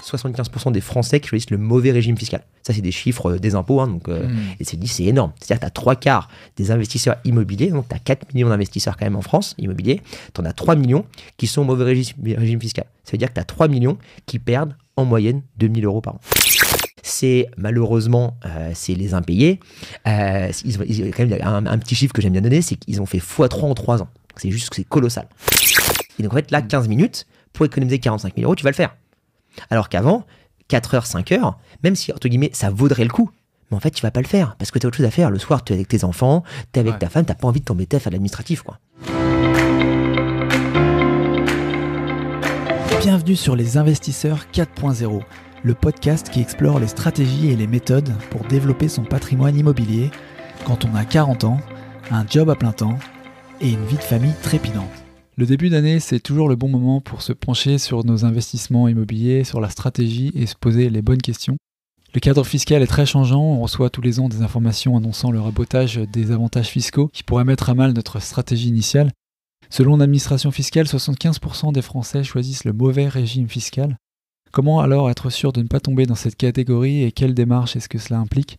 75% des Français qui choisissent le mauvais régime fiscal. Ça, c'est des chiffres des impôts, hein, donc, et c'est énorme. C'est-à-dire que tu as 3/4 des investisseurs immobiliers, donc tu as 4 millions d'investisseurs quand même en France, immobiliers, tu en as 3 millions qui sont au mauvais régime fiscal. Ça veut dire que tu as 3 millions qui perdent en moyenne 2 000 € par an. C'est malheureusement, c'est les impayés. Il y a quand même un petit chiffre que j'aime bien donner, c'est qu'ils ont fait x3 en 3 ans. C'est juste que c'est colossal. Et donc en fait, là, 15 minutes, pour économiser 45 000 €, tu vas le faire. Alors qu'avant, 4 heures, 5 heures, même si, entre guillemets, ça vaudrait le coup, mais en fait, tu vas pas le faire, parce que tu as autre chose à faire. Le soir, tu es avec tes enfants, tu es avec ta femme, tu n'as pas envie de t'embêter à faire de l'administratif, quoi. Bienvenue sur Les Investisseurs 4.0, le podcast qui explore les stratégies et les méthodes pour développer son patrimoine immobilier quand on a 40 ans, un job à plein temps et une vie de famille trépidante. Le début d'année, c'est toujours le bon moment pour se pencher sur nos investissements immobiliers, sur la stratégie et se poser les bonnes questions. Le cadre fiscal est très changeant, on reçoit tous les ans des informations annonçant le rabotage des avantages fiscaux qui pourraient mettre à mal notre stratégie initiale. Selon l'administration fiscale, 75% des Français choisissent le mauvais régime fiscal. Comment alors être sûr de ne pas tomber dans cette catégorie et quelle démarche est-ce que cela implique?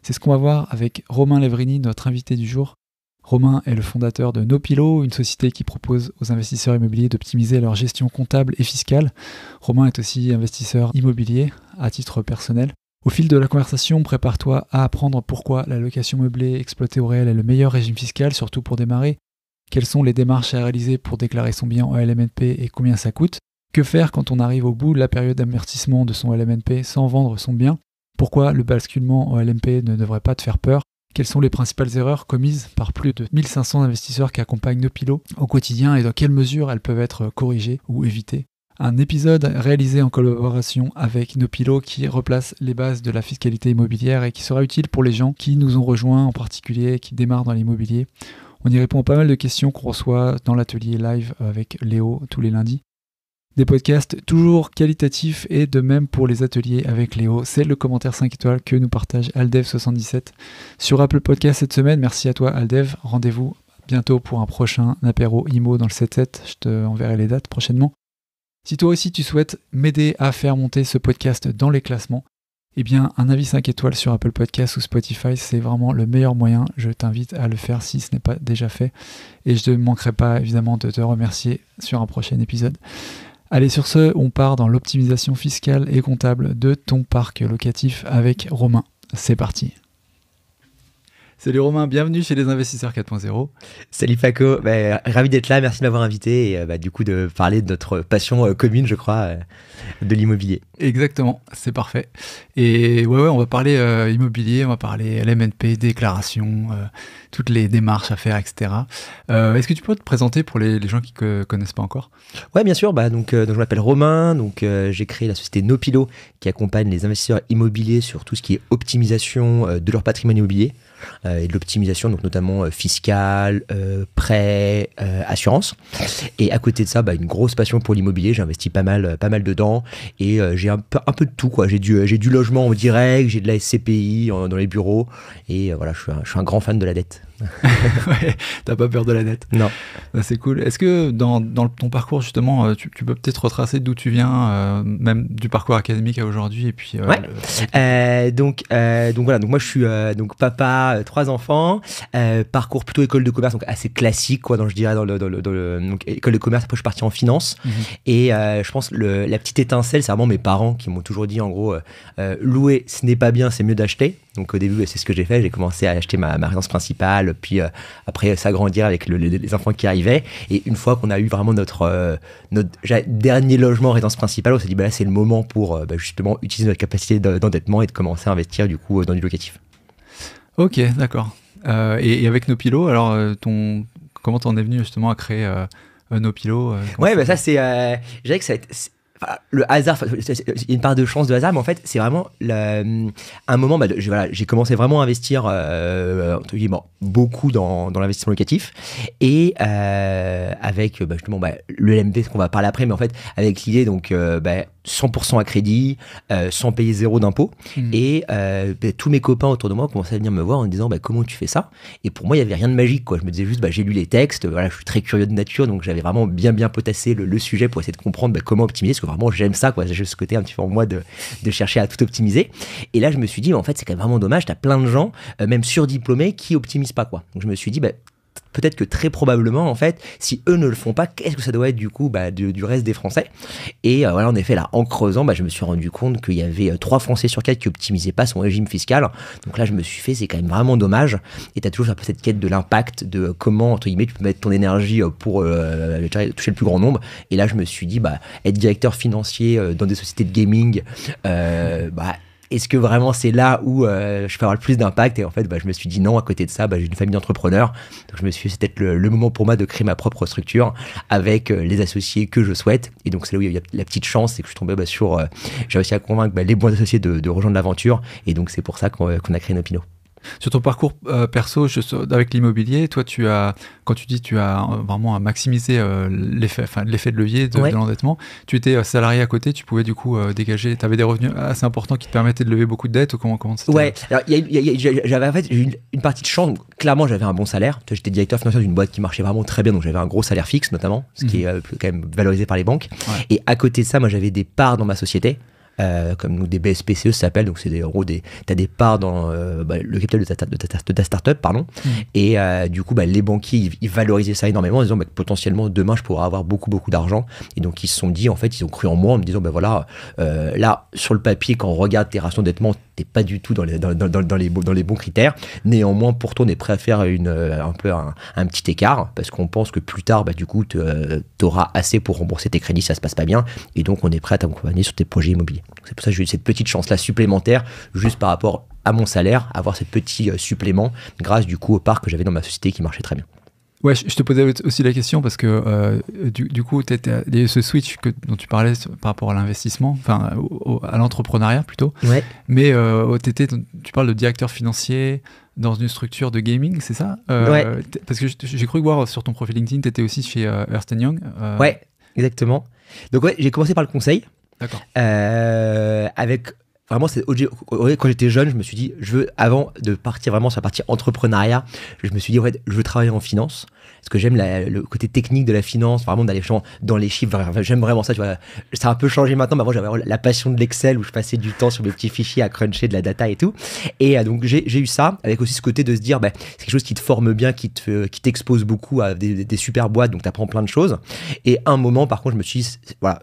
C'est ce qu'on va voir avec Romain Levrini, notre invité du jour. Romain est le fondateur de Nopilo, une société qui propose aux investisseurs immobiliers d'optimiser leur gestion comptable et fiscale. Romain est aussi investisseur immobilier à titre personnel. Au fil de la conversation, prépare-toi à apprendre pourquoi la location meublée exploitée au réel est le meilleur régime fiscal, surtout pour démarrer. Quelles sont les démarches à réaliser pour déclarer son bien en LMNP et combien ça coûte? Que faire quand on arrive au bout de la période d'amortissement de son LMNP sans vendre son bien? Pourquoi le basculement en LMP ne devrait pas te faire peur? Quelles sont les principales erreurs commises par plus de 1500 investisseurs qui accompagnent Nopilo au quotidien et dans quelle mesure elles peuvent être corrigées ou évitées? Un épisode réalisé en collaboration avec Nopilo qui replace les bases de la fiscalité immobilière et qui sera utile pour les gens qui nous ont rejoints, en particulier qui démarrent dans l'immobilier. On y répond à pas mal de questions qu'on reçoit dans l'atelier live avec Léo tous les lundis. Des podcasts toujours qualitatifs et de même pour les ateliers avec Léo. C'est le commentaire 5 étoiles que nous partage Aldev77 sur Apple Podcast cette semaine. Merci à toi Aldev. Rendez-vous bientôt pour un prochain apéro IMO dans le 7-7. Je te enverrai les dates prochainement. Si toi aussi tu souhaites m'aider à faire monter ce podcast dans les classements, eh bien un avis 5 étoiles sur Apple Podcast ou Spotify, c'est vraiment le meilleur moyen. Je t'invite à le faire si ce n'est pas déjà fait. Et je ne manquerai pas évidemment de te remercier sur un prochain épisode. Allez, sur ce, on part dans l'optimisation fiscale et comptable de ton parc locatif avec Romain. C'est parti. Salut Romain, bienvenue chez Les Investisseurs 4.0. Salut Paco, ravi d'être là, merci de m'avoir invité et du coup de parler de notre passion commune, je crois, de l'immobilier. Exactement, c'est parfait. Et ouais, on va parler immobilier, on va parler LMNP, déclaration, toutes les démarches à faire, etc. Est-ce que tu peux te présenter pour les gens qui ne connaissent pas encore? Ouais, bien sûr. Donc, je m'appelle Romain, j'ai créé la société Nopilo qui accompagne les investisseurs immobiliers sur tout ce qui est optimisation de leur patrimoine immobilier. Et de l'optimisation, donc notamment fiscale, prêt, assurance. Et à côté de ça, une grosse passion pour l'immobilier. J'ai investi pas mal dedans et j'ai un peu de tout, quoi. J'ai du logement en direct, j'ai de la SCPI dans les bureaux et voilà, je suis un grand fan de la dette. Ouais, t'as pas peur de la dette? Non. Bah, c'est cool. Est-ce que dans ton parcours, justement, tu peux peut-être retracer d'où tu viens, même du parcours académique à aujourd'hui et puis, ouais. Donc voilà, moi je suis papa, 3 enfants, parcours plutôt école de commerce, donc assez classique, quoi, je dirais, donc école de commerce. Après, je suis parti en finance. Et je pense la petite étincelle, c'est vraiment mes parents qui m'ont toujours dit, en gros, louer, ce n'est pas bien, c'est mieux d'acheter. Donc au début, c'est ce que j'ai fait. J'ai commencé à acheter ma résidence principale, puis après s'agrandir avec les enfants qui arrivaient. Et une fois qu'on a eu vraiment notre dernier logement, résidence principale, on s'est dit là c'est le moment pour justement utiliser notre capacité d'endettement et de commencer à investir du coup dans du locatif. Ok, d'accord. Et avec Nopilo, alors comment t'en es venu justement à créer Nopilo? Ouais, ça c'est, je dirais que ça a été, le hasard, il y a une part de chance de hasard, mais en fait c'est vraiment un moment, j'ai commencé vraiment à investir entre guillemets, beaucoup dans l'investissement locatif et avec justement le LMP, ce qu'on va parler après, mais en fait avec l'idée donc 100% à crédit, sans payer 0 d'impôts. Et tous mes copains autour de moi commençaient à venir me voir en me disant comment tu fais ça. Et pour moi, il n'y avait rien de magique, quoi. Je me disais juste, j'ai lu les textes, voilà, je suis très curieux de nature, donc j'avais vraiment bien potassé le sujet pour essayer de comprendre comment optimiser, parce que vraiment j'aime ça, quoi. J'ai ce côté un petit peu en moi de chercher à tout optimiser. Et là, je me suis dit, en fait, c'est quand même vraiment dommage, t'as plein de gens, même surdiplômés, qui optimisent pas, quoi. Donc je me suis dit, peut-être que très probablement, en fait, si eux ne le font pas, qu'est-ce que ça doit être du coup du reste des Français? Et voilà, en effet, là, en creusant, je me suis rendu compte qu'il y avait 3 Français sur 4 qui optimisaient pas son régime fiscal. Donc là, je me suis fait, c'est quand même vraiment dommage. Et tu as toujours un peu cette quête de l'impact, de comment, entre guillemets, tu peux mettre ton énergie pour toucher le plus grand nombre. Et là, je me suis dit, être directeur financier dans des sociétés de gaming, est-ce que vraiment c'est là où je peux avoir le plus d'impact? Et en fait, je me suis dit non. À côté de ça, j'ai une famille d'entrepreneurs. Donc je me suis dit, c'est peut-être le moment pour moi de créer ma propre structure avec les associés que je souhaite. Et donc c'est là où il y a la petite chance, c'est que je suis tombé sur... j'ai réussi à convaincre les bons associés de rejoindre l'aventure. Et donc c'est pour ça qu'on a créé Nopino. Sur ton parcours perso avec l'immobilier, toi, quand tu dis tu as vraiment maximisé l'effet de levier de l'endettement, tu étais salarié à côté, tu pouvais du coup dégager, tu avais des revenus assez importants qui te permettaient de lever beaucoup de dettes ou comment c'était? Ouais, alors j'avais en fait une partie de chance. Donc, clairement, j'avais un bon salaire. J'étais directeur financier d'une boîte qui marchait vraiment très bien, donc j'avais un gros salaire fixe notamment, ce qui est quand même valorisé par les banques. Ouais. Et à côté de ça, moi j'avais des parts dans ma société. Comme des BSPCE ça s'appelle, donc c'est en gros t'as des parts dans le capital de ta startup, pardon. Et du coup les banquiers ils valorisaient ça énormément en disant que potentiellement demain je pourrais avoir beaucoup d'argent. Et donc ils se sont dit, en fait ils ont cru en moi en me disant là sur le papier quand on regarde tes ratios d'endettement t'es pas du tout dans les bons critères, néanmoins pour toi on est prêt à faire un petit écart parce qu'on pense que plus tard du coup t'auras assez pour rembourser tes crédits, ça se passe pas bien, et donc on est prêt à t'accompagner sur tes projets immobiliers. Donc c'est pour ça que j'ai eu cette petite chance là supplémentaire juste par rapport à mon salaire, avoir ce petit supplément grâce du coup aux parts que j'avais dans ma société qui marchait très bien. Ouais, je te posais aussi la question parce que du coup, il y a eu ce switch dont tu parlais par rapport à l'investissement, enfin à l'entrepreneuriat plutôt. Ouais. Mais tu parles de directeur financier dans une structure de gaming, c'est ça? Ouais. Parce que j'ai cru voir sur ton profil LinkedIn, tu étais aussi chez Ernst & Young. Ouais, exactement. Donc j'ai commencé par le conseil. D'accord. Avec... Vraiment, quand j'étais jeune, je me suis dit, avant de partir vraiment sur la partie entrepreneuriat, je me suis dit, je veux travailler en finance. Parce que j'aime le côté technique de la finance, vraiment d'aller dans les chiffres. J'aime vraiment ça, tu vois. Ça a un peu changé maintenant, mais avant, j'avais la passion de l'Excel où je passais du temps sur mes petits fichiers à cruncher de la data et tout. Et donc, j'ai eu ça, avec aussi ce côté de se dire, c'est quelque chose qui te forme bien, qui t'expose beaucoup à des super boîtes, donc tu apprends plein de choses. Et à un moment, par contre, je me suis dit, voilà,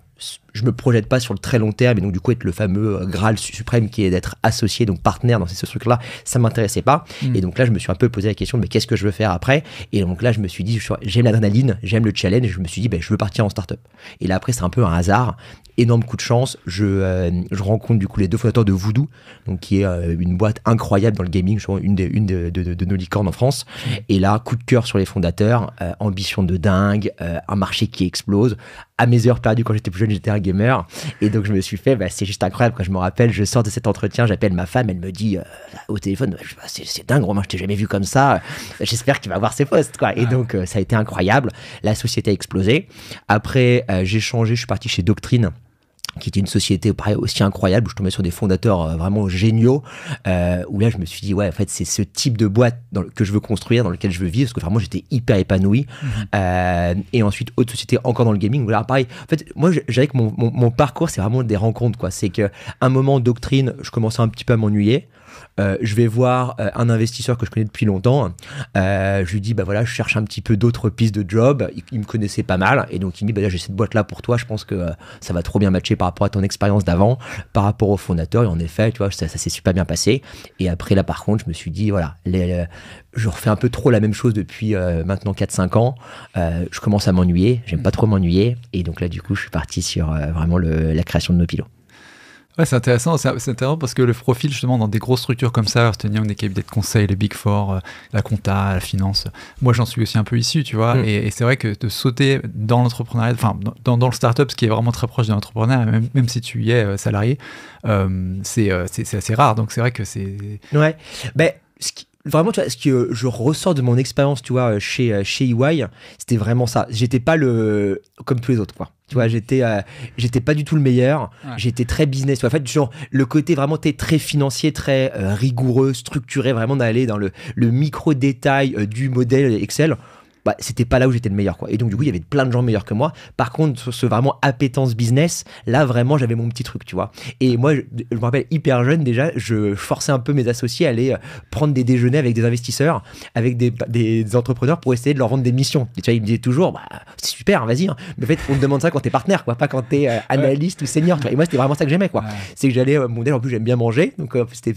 je me projette pas sur le très long terme et donc du coup être le fameux Graal suprême qui est d'être associé, donc partenaire dans ce truc-là, ça m'intéressait pas. Et donc là je me suis un peu posé la question de mais qu'est-ce que je veux faire après, et donc là je me suis dit j'aime l'adrénaline, j'aime le challenge, et je me suis dit je veux partir en start-up. Et là après c'est un peu un hasard, énorme coup de chance, je rencontre du coup les 2 fondateurs de Voodoo, donc qui est une boîte incroyable dans le gaming, une de nos licornes en France. Et là coup de cœur sur les fondateurs, ambition de dingue, un marché qui explose. À mes heures perdues quand j'étais plus jeune, j'étais un gamer. Et donc, je me suis fait, c'est juste incroyable. Quand je me rappelle, je sors de cet entretien, j'appelle ma femme, elle me dit au téléphone, c'est dingue, Romain, je t'ai jamais vu comme ça. J'espère qu'il va voir ses postes, quoi. Et donc, ça a été incroyable. La société a explosé. Après, j'ai changé, je suis parti chez Doctrine, qui était une société pareil, aussi incroyable, où je tombais sur des fondateurs vraiment géniaux, où là je me suis dit en fait c'est ce type de boîte que je veux construire, dans lequel je veux vivre, parce que vraiment j'étais hyper épanoui. Et ensuite autre société encore dans le gaming, voilà pareil. En fait moi je dirais que mon parcours c'est vraiment des rencontres, quoi. C'est qu'à un moment Doctrine, je commençais un petit peu à m'ennuyer. Je vais voir un investisseur que je connais depuis longtemps, je lui dis je cherche un petit peu d'autres pistes de job. Il me connaissait pas mal et donc il me dit là j'ai cette boîte là pour toi, je pense que ça va trop bien matcher par rapport à ton expérience d'avant, par rapport au fondateur. Et en effet tu vois ça s'est super bien passé. Et après là par contre je me suis dit je refais un peu trop la même chose depuis maintenant 4-5 ans, je commence à m'ennuyer, j'aime pas trop m'ennuyer, et donc là du coup je suis parti sur vraiment la création de Nopilo. Ouais, c'est intéressant parce que le profil justement dans des grosses structures comme ça, Ernst & Young, des cabinets de conseil, les Big Four, la compta, la finance, moi j'en suis aussi un peu issu, tu vois, et c'est vrai que de sauter dans l'entrepreneuriat, enfin dans le startup, ce qui est vraiment très proche de l'entrepreneuriat, même si tu y es salarié, c'est assez rare, donc c'est vrai que c'est... Ouais, vraiment, tu vois, ce que je ressors de mon expérience, tu vois, chez EY, c'était vraiment ça. J'étais pas comme tous les autres, quoi. Tu vois, j'étais pas du tout le meilleur. Ouais. J'étais très business. En fait, genre, le côté vraiment très financier, très rigoureux, structuré, vraiment d'aller dans le micro détail du modèle Excel. Bah, c'était pas là où j'étais le meilleur, quoi. Et donc, du coup, il y avait plein de gens meilleurs que moi. Par contre, sur ce vraiment appétence business, là, vraiment, j'avais mon petit truc, tu vois. Et moi, je me rappelle, hyper jeune, déjà, je forçais un peu mes associés à aller prendre des déjeuners avec des investisseurs, avec des entrepreneurs pour essayer de leur vendre des missions. Et tu vois, ils me disaient toujours, bah, c'est super, vas-y. Hein. Mais en fait, on te demande ça quand t'es partenaire, quoi, pas quand t'es analyste ou senior. Tu vois. Et moi, c'était vraiment ça que j'aimais, quoi. Ouais. C'est que j'allais, mon modèle, en plus, j'aime bien manger. Donc, c'était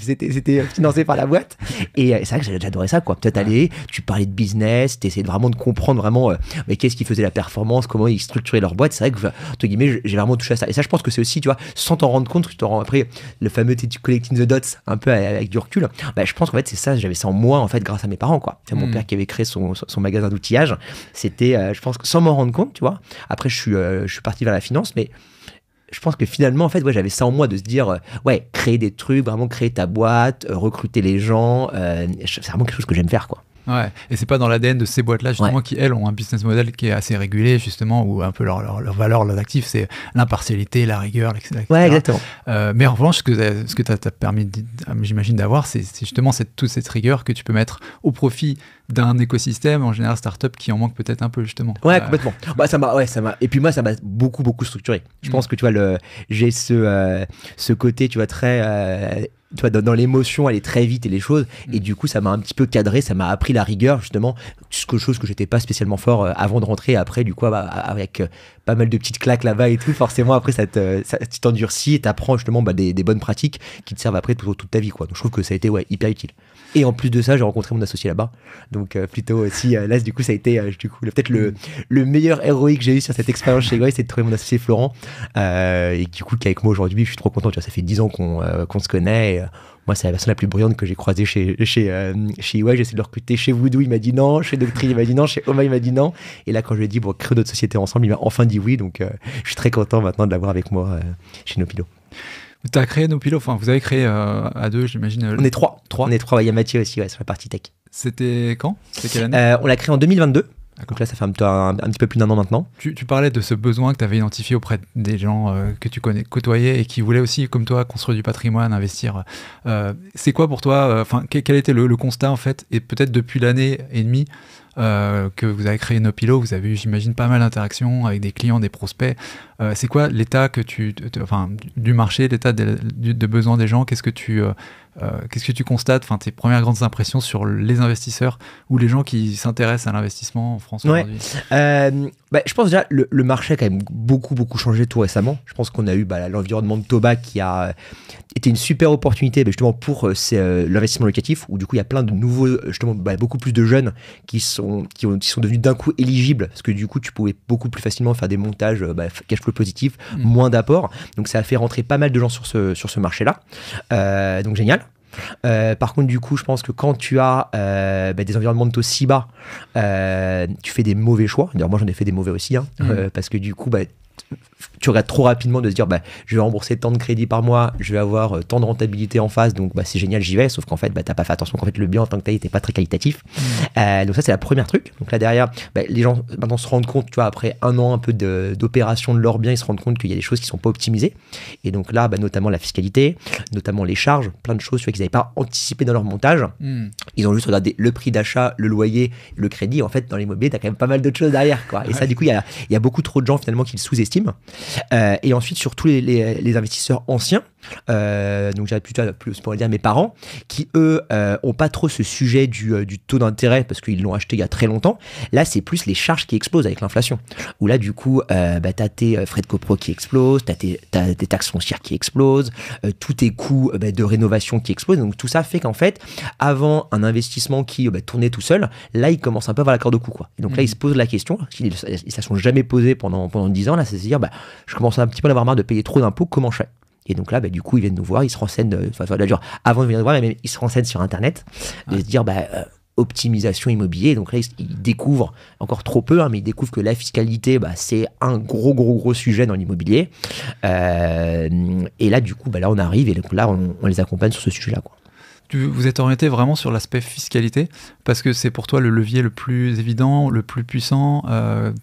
financé par la boîte. Et c'est vrai que j'adorais ça, quoi. Peut-être aller, tu parlais de business, t'essayais vraiment de comprendre vraiment mais qu'est-ce qui faisait la performance, comment ils structuraient leur boîte. C'est vrai que, entre guillemets, j'ai vraiment touché à ça. Et ça, je pense que c'est aussi, tu vois, sans t'en rendre compte, après, le fameux collecting the dots, un peu avec du recul, bah, je pense qu'en fait, c'est ça, j'avais ça en moi, en fait, grâce à mes parents, quoi. C'est mon père qui avait créé son magasin d'outillage. C'était, je pense que sans m'en rendre compte, tu vois. Après, je suis parti vers la finance, mais je pense que finalement, en fait, ouais, j'avais ça en moi de se dire, ouais, créer des trucs, vraiment créer ta boîte, recruter les gens, c'est vraiment quelque chose que j'aime faire, quoi. Ouais, et c'est pas dans l'ADN de ces boîtes-là, justement, qui, elles, ont un business model qui est assez régulé, justement, où un peu leur valeur, leurs actifs, c'est l'impartialité, la rigueur, etc. Ouais, exactement. Mais en revanche, ce que t'as permis, j'imagine, d'avoir, c'est justement toute cette rigueur que tu peux mettre au profit d'un écosystème, en général startup, qui en manque peut-être un peu, justement. Ouais, complètement. Bah, ça m'a. Et puis moi, ça m'a beaucoup, beaucoup structuré. Je pense que, tu vois, j'ai ce côté, tu vois, très... tu vois, dans l'émotion, aller très vite et les choses. Et du coup, ça m'a un petit peu cadré, ça m'a appris la rigueur, justement, chose que j'étais pas spécialement fort avant de rentrer. Après, du coup, avec pas mal de petites claques là-bas et tout, forcément, après, tu t'endurcis et t'apprends justement des bonnes pratiques qui te servent après toute ta vie, quoi. Donc, je trouve que ça a été hyper utile. Et en plus de ça, j'ai rencontré mon associé là-bas. Donc, plutôt aussi, là, du coup, ça a été peut-être le meilleur ROI que j'ai eu sur cette expérience chez EY, c'est de trouver mon associé Florent. Et du coup, qui est avec moi aujourd'hui, je suis trop content. Tu vois, ça fait 10 ans qu'on se connaît. Et, moi, c'est la personne la plus brillante que j'ai croisée chez EY. J'ai essayé de le recruter chez Voodoo, il m'a dit non. Chez Doctrine, il m'a dit non. Chez Oma, il m'a dit non. Et là, quand je lui ai dit, bon, créer notre société ensemble, il m'a enfin dit oui. Donc, je suis très content maintenant de l'avoir avec moi chez Nopilo. Tu as créé Nopilo, enfin, vous avez créé à deux, j'imagine. On est trois. On est trois. Il y a Mathieu aussi, sur la partie tech. C'était quand? C'était quelle année? On l'a créé en 2022. Donc là, ça fait un petit peu plus d'un an maintenant. Tu parlais de ce besoin que tu avais identifié auprès des gens que tu côtoyais et qui voulaient aussi, comme toi, construire du patrimoine, investir. C'est quoi pour toi, quel était le constat, en fait, et peut-être depuis l'année et demie que vous avez créé Nopilo, vous avez eu, j'imagine, pas mal d'interactions avec des clients, des prospects. C'est quoi l'état du marché, l'état de besoin des gens? Qu'est-ce que tu constates, tes premières grandes impressions sur les investisseurs ou les gens qui s'intéressent à l'investissement en France aujourd'hui? Je pense déjà le marché a quand même beaucoup changé tout récemment. Je pense qu'on a eu l'environnement de Toba qui a été une super opportunité justement pour l'investissement locatif, où du coup il y a plein de nouveaux, justement beaucoup plus de jeunes qui sont devenus d'un coup éligibles, parce que du coup tu pouvais beaucoup plus facilement faire des montages cash flow positif, moins d'apport. Donc ça a fait rentrer pas mal de gens sur ce marché-là. Donc génial. Par contre, du coup, je pense que quand tu as des environnements de taux si bas, tu fais des mauvais choix. D'ailleurs, moi, j'en ai fait des mauvais aussi, parce que du coup, tu regardes trop rapidement de se dire je vais rembourser tant de crédits par mois, je vais avoir tant de rentabilité en face, donc c'est génial, j'y vais. Sauf qu'en fait, t'as pas fait attention qu'en fait le bien en tant que tel n'était pas très qualitatif. Donc ça, c'est la première truc. Donc là derrière, les gens maintenant se rendent compte, tu vois, après un an un peu d'opération de leur bien, ils se rendent compte qu'il y a des choses qui sont pas optimisées. Et donc là, notamment la fiscalité, notamment les charges, plein de choses, tu vois, qu'ils n'avaient pas anticipé dans leur montage. Ils ont juste regardé le prix d'achat, le loyer, le crédit. En fait, dans l'immobilier, t'as quand même pas mal d'autres choses derrière, quoi. Et ça, du coup, il y a beaucoup trop de gens finalement qui le sous-estiment. Et ensuite, surtout les investisseurs anciens, donc j'avais plutôt plus pour dire mes parents, qui eux ont pas trop ce sujet du taux d'intérêt parce qu'ils l'ont acheté il y a très longtemps. Là, c'est plus les charges qui explosent avec l'inflation. Où là, du coup, t'as tes frais de copro qui explosent, t'as tes taxes foncières qui explosent, tous tes coûts de rénovation qui explosent. Donc tout ça fait qu'en fait, avant un investissement qui tournait tout seul, là, ils commencent un peu à avoir la corde au cou, quoi. Et donc là, ils se posent la question, ils ne se sont jamais posés pendant 10 ans. Là, c'est se dire, je commence un petit peu à avoir marre de payer trop d'impôts, comment je fais? Et donc là, du coup, ils viennent nous voir, ils se renseignent, avant de venir nous voir, mais ils se renseignent sur Internet, de se dire, optimisation immobilier. Donc là, ils découvrent, encore trop peu, mais ils découvrent que la fiscalité, c'est un gros sujet dans l'immobilier. Et là, du coup, là, on arrive et donc là, on les accompagne sur ce sujet-là, quoi. vous êtes orienté vraiment sur l'aspect fiscalité parce que c'est pour toi le levier le plus évident, le plus puissant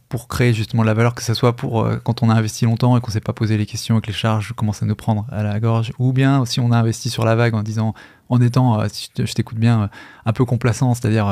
pour créer justement de la valeur, que ce soit pour quand on a investi longtemps et qu'on ne s'est pas posé les questions et que les charges commencent à nous prendre à la gorge, ou bien si on a investi sur la vague en étant, si je t'écoute bien, un peu complaçant, c'est-à-dire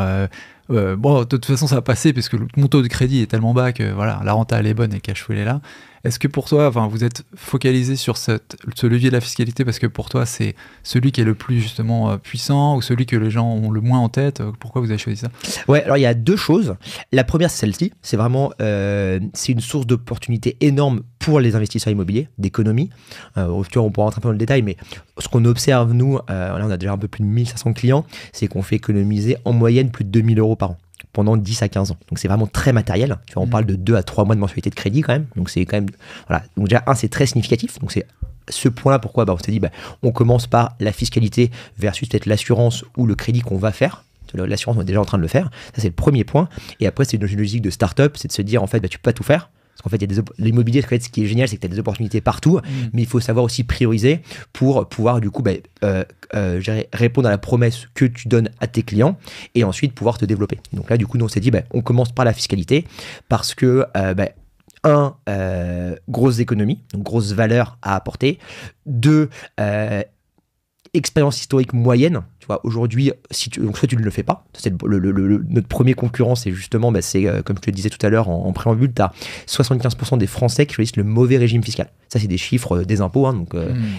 bon, de toute façon ça va passer puisque mon taux de crédit est tellement bas que voilà, la renta elle est bonne et le cash flow elle est là. Est-ce que pour toi, vous êtes focalisé sur ce levier de la fiscalité parce que pour toi c'est celui qui est le plus justement puissant ou celui que les gens ont le moins en tête? Pourquoi vous avez choisi ça? Ouais, alors il y a deux choses. La première, c'est celle-ci. C'est vraiment c'est une source d'opportunité énorme pour les investisseurs immobiliers, d'économie. Tu vois, on pourra rentrer un peu dans le détail, mais ce qu'on observe, nous, là on a déjà un peu plus de 1500 clients, c'est qu'on fait économiser en moyenne plus de 2000 euros par an pendant 10 à 15 ans. Donc c'est vraiment très matériel. Tu vois, on parle de 2 à 3 mois de mensualité de crédit quand même. Donc c'est quand même... Voilà. Donc déjà, c'est très significatif. Donc c'est ce point-là pourquoi on s'est dit, on commence par la fiscalité versus peut-être l'assurance ou le crédit qu'on va faire. L'assurance, on est déjà en train de le faire. Ça, c'est le premier point. Et après, c'est une logique de start-up, c'est de se dire, en fait, tu peux pas tout faire. Parce qu'en fait, l'immobilier, ce qui est génial, c'est que tu as des opportunités partout, mais il faut savoir aussi prioriser pour pouvoir, du coup, répondre à la promesse que tu donnes à tes clients et ensuite pouvoir te développer. Donc là, du coup, nous, on s'est dit, on commence par la fiscalité parce que, grosse économie, donc grosse valeur à apporter. 2, expérience historique moyenne. Tu vois, aujourd'hui, donc soit tu ne le fais pas, c'est notre premier concurrent, c'est justement, comme je te le disais tout à l'heure en préambule, tu as 75% des Français qui choisissent le mauvais régime fiscal. Ça, c'est des chiffres des impôts,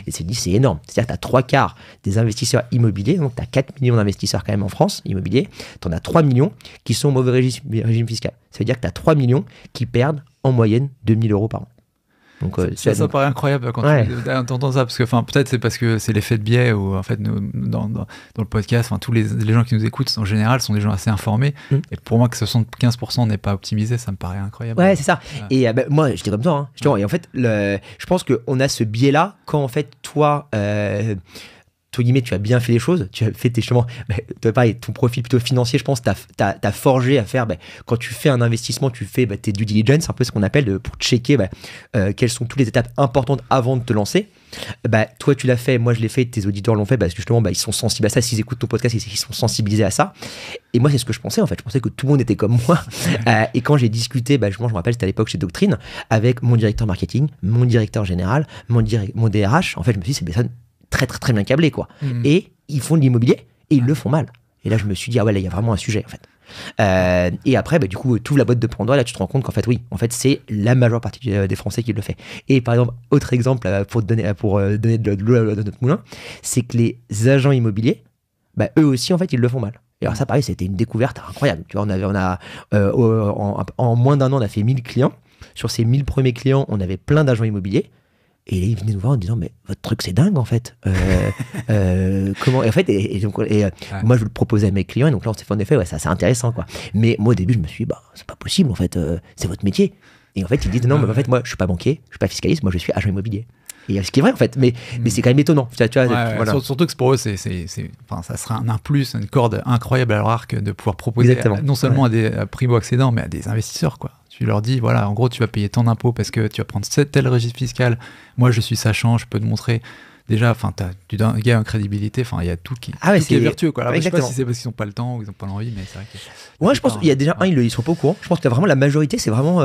et c'est énorme. C'est-à-dire que tu as 3/4 des investisseurs immobiliers, donc tu as 4 millions d'investisseurs quand même en France, immobiliers, tu en as 3 millions qui sont au mauvais régime fiscal. Ça veut dire que tu as 3 millions qui perdent en moyenne 2000 euros par an. Donc, ça paraît incroyable quand tu entends ça, parce que peut-être c'est parce que c'est l'effet de biais où en fait nous, dans le podcast, tous les gens qui nous écoutent en général sont des gens assez informés, et pour moi que 75% n'est pas optimisé, ça me paraît incroyable. Ouais, c'est ça. Et moi j'étais comme toi, et en fait je pense qu'on a ce biais là quand en fait toi tu as bien fait les choses, tu as fait ton profil plutôt financier, je pense, t'as forgé à faire, quand tu fais un investissement, tu fais tes due diligence, un peu ce qu'on appelle pour checker quelles sont toutes les étapes importantes avant de te lancer. Toi tu l'as fait, moi je l'ai fait, tes auditeurs l'ont fait parce que justement ils sont sensibles à ça, s'ils écoutent ton podcast ils sont sensibilisés à ça, et moi c'est ce que je pensais en fait, je pensais que tout le monde était comme moi. Et quand j'ai discuté, je me rappelle, c'était à l'époque chez Doctrine, avec mon directeur marketing, mon directeur général, mon DRH, en fait je me suis dit c'est des personnes très très très bien câblés quoi, et ils font de l'immobilier et ils le font mal, et là je me suis dit là il y a vraiment un sujet en fait. Et après du coup tu ouvres la boîte de Pandore, là tu te rends compte qu'en fait c'est la majeure partie des Français qui le fait. Et par exemple, autre exemple pour donner de l'eau à notre moulin, c'est que les agents immobiliers, eux aussi en fait ils le font mal. Et alors ça pareil, c'était une découverte incroyable. Tu vois, en moins d'un an on a fait 1000 clients. Sur ces 1000 premiers clients, on avait plein d'agents immobiliers. Et ils venaient nous voir en disant mais votre truc c'est dingue en fait. Comment, et en fait moi je le proposais à mes clients, et donc là on s'est fait en effet c'est intéressant quoi. Mais moi au début je me suis dit c'est pas possible en fait, c'est votre métier. Et en fait ils disent non mais en fait moi je suis pas banquier, je suis pas fiscaliste, moi je suis agent immobilier. Et ce qui est vrai en fait, mais c'est quand même étonnant. Tu vois, voilà. Surtout que pour eux, ça sera un plus, une corde incroyable à leur arc de pouvoir proposer non seulement à des primo-accédants, mais à des investisseurs quoi. Tu leur dis, voilà, en gros, tu vas payer tant d'impôts parce que tu vas prendre tel registre fiscal. Moi, je suis sachant, je peux te montrer. Déjà, tu gagnes en crédibilité. Il y a tout qui est vertueux, quoi. Alors, je sais pas si c'est parce qu'ils n'ont pas le temps ou ils n'ont pas l'envie, mais c'est vrai que. Ouais, je pense qu'il y a déjà ils sont pas au courant. Je pense que vraiment la majorité, c'est vraiment,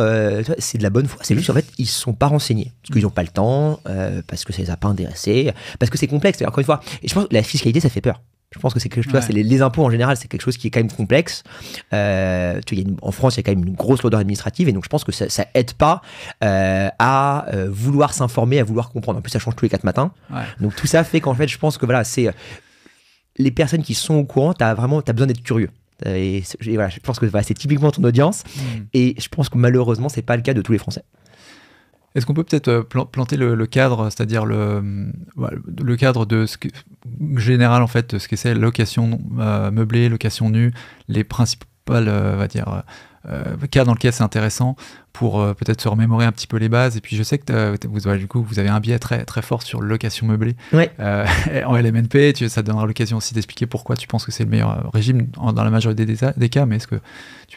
c'est de la bonne foi. C'est juste en fait, ils sont pas renseignés parce qu'ils n'ont pas le temps, parce que ça les a pas intéressés, parce que c'est complexe. Encore une fois, et je pense que la fiscalité, ça fait peur. Je pense que c'est quelque chose, c'est les impôts en général, c'est quelque chose qui est quand même complexe. En France, il y a quand même une grosse lourdeur administrative, et donc je pense que ça aide pas à vouloir s'informer, à vouloir comprendre. En plus, ça change tous les 4 matins. Ouais. Donc tout ça fait qu'en fait, je pense que c'est les personnes qui sont au courant, t'as besoin d'être curieux. Et voilà, je pense que c'est typiquement ton audience, et je pense que malheureusement, c'est pas le cas de tous les Français. Est-ce qu'on peut peut-être planter le cadre, c'est-à-dire le cadre de ce que, général en fait, ce que c'est location meublée, location nue, les principales, cas dans lesquels c'est intéressant pour peut-être se remémorer un petit peu les bases. Et puis je sais que du coup vous avez un biais très très fort sur location meublée. Ouais. En LMNP, ça te donnera l'occasion aussi d'expliquer pourquoi tu penses que c'est le meilleur régime dans la majorité des cas. Mais est-ce que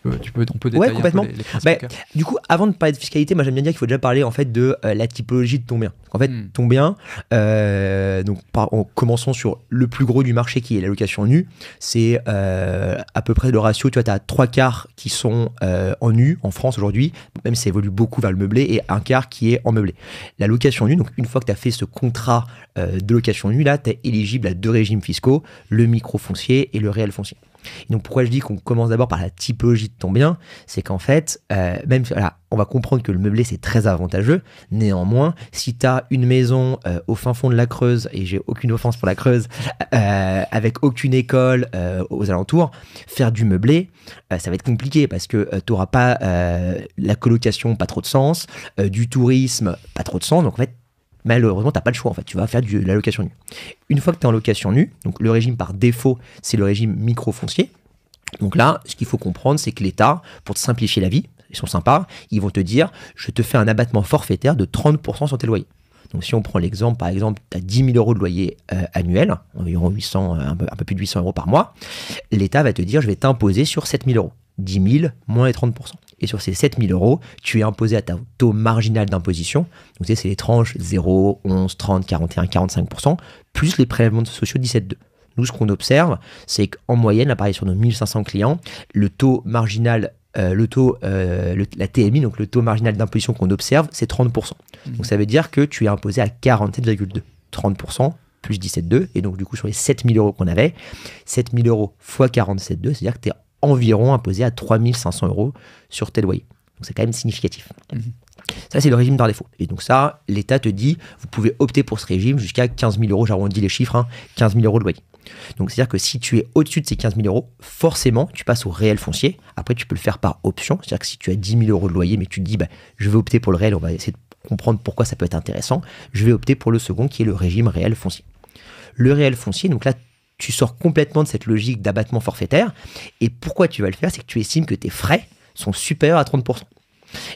On peut détailler complètement. un peu les principes. Du coup, avant de parler de fiscalité, moi j'aime bien dire qu'il faut déjà parler en fait de la typologie de ton bien. En fait, ton bien, en commençant sur le plus gros du marché qui est la location nue, c'est à peu près le ratio. Tu vois, tu as 3/4 qui sont en nu en France aujourd'hui, même si ça évolue beaucoup vers le meublé, et 1/4 qui est en meublé. La location nue, donc une fois que tu as fait ce contrat de location nue, là, tu es éligible à 2 régimes fiscaux, le micro-foncier et le réel foncier. Et donc pourquoi je dis qu'on commence d'abord par la typologie de ton bien, c'est qu'en fait, on va comprendre que le meublé c'est très avantageux. Néanmoins, si tu as une maison au fin fond de la Creuse, et j'ai aucune offense pour la Creuse, avec aucune école aux alentours, faire du meublé, ça va être compliqué parce que tu n'auras pas la colocation, pas trop de sens, du tourisme, pas trop de sens. Donc en fait, malheureusement, tu n'as pas le choix, en fait. Tu vas faire de la location nue. Une fois que tu es en location nue, donc le régime par défaut, c'est le régime micro-foncier. Donc là, ce qu'il faut comprendre, c'est que l'État, pour te simplifier la vie, ils sont sympas, ils vont te dire, je te fais un abattement forfaitaire de 30% sur tes loyers. Donc si on prend l'exemple, par exemple, tu as 10 000 euros de loyer annuel, environ 800, un peu plus de 800 euros par mois, l'État va te dire, je vais t'imposer sur 7 000 euros. 10 000 moins les 30%. Et sur ces 7 000 euros, tu es imposé à ta taux marginal d'imposition. Donc, tu sais, c'est les tranches 0, 11, 30, 41, 45%, plus les prélèvements sociaux 17,2. Nous, ce qu'on observe, c'est qu'en moyenne, là, pareil, sur nos 1500 clients, le taux marginal, la TMI, donc le taux marginal d'imposition qu'on observe, c'est 30%. Donc, ça veut dire que tu es imposé à 47,2. 30%. Plus 17,2. Et donc, du coup, sur les 7 000 euros qu'on avait, 7 000 euros fois 47,2, c'est-à-dire que tu es environ imposé à 3 500 euros sur tes loyers. Donc c'est quand même significatif. Ça, c'est le régime par défaut. Et donc ça, l'État te dit, vous pouvez opter pour ce régime jusqu'à 15 000 euros, j'arrondis les chiffres, 15 000 euros de loyer. Donc c'est-à-dire que si tu es au-dessus de ces 15 000 euros, forcément, tu passes au réel foncier. Après, tu peux le faire par option. C'est-à-dire que si tu as 10 000 euros de loyer, mais tu te dis, je vais opter pour le réel, on va essayer de comprendre pourquoi ça peut être intéressant, je vais opter pour le second qui est le régime réel foncier. Le réel foncier, donc là, tu sors complètement de cette logique d'abattement forfaitaire. Et pourquoi tu vas le faire? C'est que tu estimes que tes frais sont supérieurs à 30%.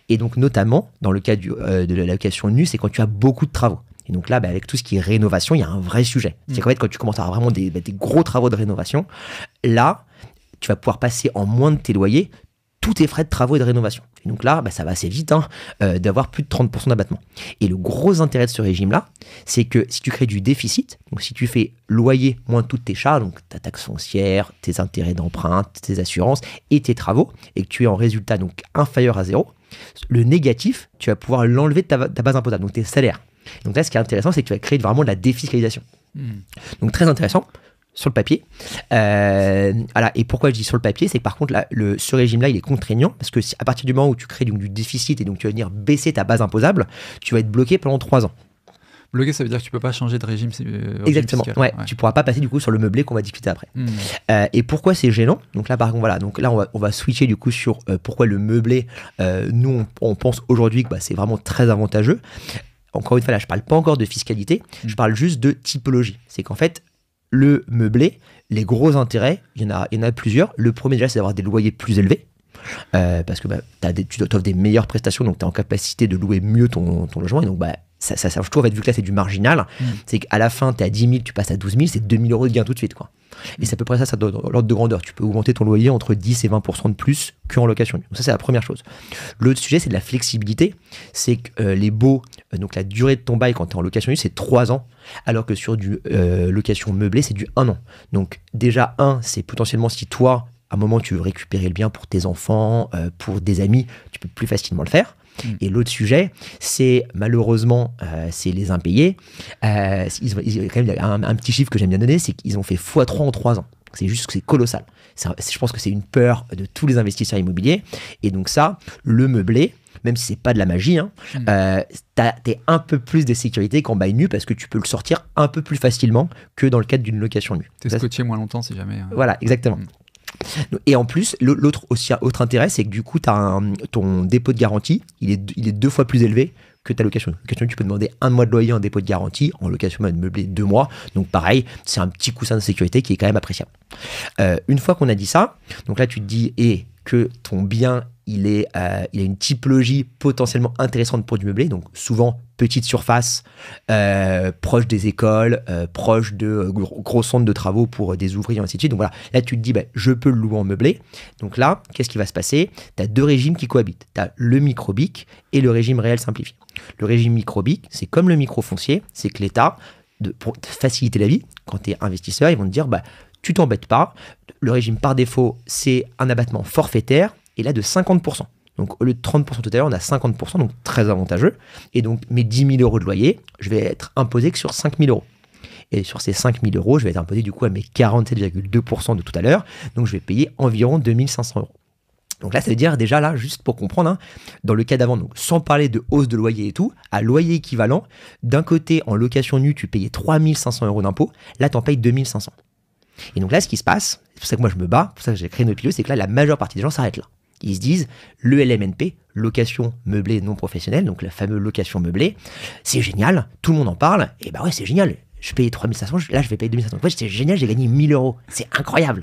Et donc, notamment, dans le cas de la location nue, c'est quand tu as beaucoup de travaux. Et donc là, avec tout ce qui est rénovation, il y a un vrai sujet. C'est qu'en fait, quand tu commences à avoir vraiment des gros travaux de rénovation, là, tu vas pouvoir passer en moins de tes loyers tous tes frais de travaux et de rénovation. Et donc là, ça va assez vite d'avoir plus de 30% d'abattement. Et le gros intérêt de ce régime-là, c'est que si tu crées du déficit, donc si tu fais loyer moins toutes tes charges, donc ta taxe foncière, tes intérêts d'emprunt, tes assurances et tes travaux, et que tu es en résultat donc inférieur à 0, le négatif, tu vas pouvoir l'enlever de ta base imposable, donc tes salaires. Donc là, ce qui est intéressant, c'est que tu vas créer vraiment de la défiscalisation. Donc très intéressant. Sur le papier. Et pourquoi je dis sur le papier, c'est que par contre, ce régime-là, il est contraignant parce que à partir du moment où tu crées du déficit et donc tu vas venir baisser ta base imposable, tu vas être bloqué pendant 3 ans. Bloqué, ça veut dire que tu peux pas changer de régime. Exactement. Ouais. Tu pourras pas passer du coup sur le meublé qu'on va discuter après. Et pourquoi c'est gênant? Donc là, par contre, voilà. Donc là, on va switcher du coup sur pourquoi le meublé. Nous, on pense aujourd'hui que c'est vraiment très avantageux. Encore une fois, là, je parle pas encore de fiscalité. Je parle juste de typologie. C'est qu'en fait, le meublé, les gros intérêts, il y en a plusieurs. Le premier déjà, c'est d'avoir des loyers plus élevés. Parce que tu offres des meilleures prestations, donc tu es en capacité de louer mieux ton logement. Et donc, ça change tout, en fait, vu que là, c'est du marginal. C'est qu'à la fin, tu es à 10 000, tu passes à 12 000, c'est 2 000 euros de gain tout de suite, quoi. Et c'est à peu près ça dans l'ordre de grandeur. Tu peux augmenter ton loyer entre 10 et 20% de plus qu'en location. Donc ça, c'est la première chose. L'autre sujet, c'est de la flexibilité. C'est que les baux, donc la durée de ton bail quand tu es en location, c'est 3 ans, alors que sur du location meublée, c'est du 1 an. Donc déjà, c'est potentiellement si toi, à un moment, tu veux récupérer le bien pour tes enfants, pour des amis, tu peux plus facilement le faire. Et l'autre sujet, c'est malheureusement, c'est les impayés. Quand même, un petit chiffre que j'aime bien donner, c'est qu'ils ont fait x3 en 3 ans. C'est juste que c'est colossal. Je pense que c'est une peur de tous les investisseurs immobiliers. Et donc ça, le meublé, même si c'est pas de la magie, t'es un peu plus de sécurité qu'en bail nu parce que tu peux le sortir un peu plus facilement que dans le cadre d'une location nue. T'es scotché moins longtemps si jamais. Voilà, exactement. Et en plus, l'autre intérêt, c'est que du coup, ton dépôt de garantie, il est 2 fois plus élevé que ta location. Location, tu peux demander 1 mois de loyer en dépôt de garantie, en location meublée 2 mois. Donc pareil, c'est un petit coussin de sécurité qui est quand même appréciable. Une fois qu'on a dit ça, donc là tu te dis que ton bien, il a une typologie potentiellement intéressante pour du meublé, donc souvent petite surface, proche des écoles, proche de gros centres de travaux pour des ouvriers, ainsi de suite. Donc voilà, là tu te dis, je peux le louer en meublé. Donc là, qu'est-ce qui va se passer? Tu as deux régimes qui cohabitent. Tu as le micro-BIC et le régime réel simplifié. Le régime micro-BIC, c'est comme le micro-foncier, c'est que l'État, pour te faciliter la vie, quand tu es investisseur, ils vont te dire, tu t'embêtes pas. Le régime par défaut, c'est un abattement forfaitaire, et là de 50%. Donc au lieu de 30% tout à l'heure, on a 50%, donc très avantageux. Et donc mes 10 000 euros de loyer, je vais être imposé que sur 5 000 euros. Et sur ces 5 000 euros, je vais être imposé du coup à mes 47,2% de tout à l'heure. Donc je vais payer environ 2 500 euros. Donc là, ça veut dire déjà, là, juste pour comprendre, dans le cas d'avant, donc sans parler de hausse de loyer et tout, à loyer équivalent, d'un côté, en location nue, tu payais 3 500 euros d'impôt, là, tu en payes 2 500. Et donc là, ce qui se passe, c'est pour ça que moi je me bats, pour ça que j'ai créé Nopileux, c'est que là, la majeure partie des gens s'arrêtent là. Ils se disent, le LMNP, location meublée non professionnelle, donc la fameuse location meublée, c'est génial, tout le monde en parle, et ouais, c'est génial. Je payais 3 500, là je vais payer 2 500. En fait, c'est génial, j'ai gagné 1 000 euros. C'est incroyable.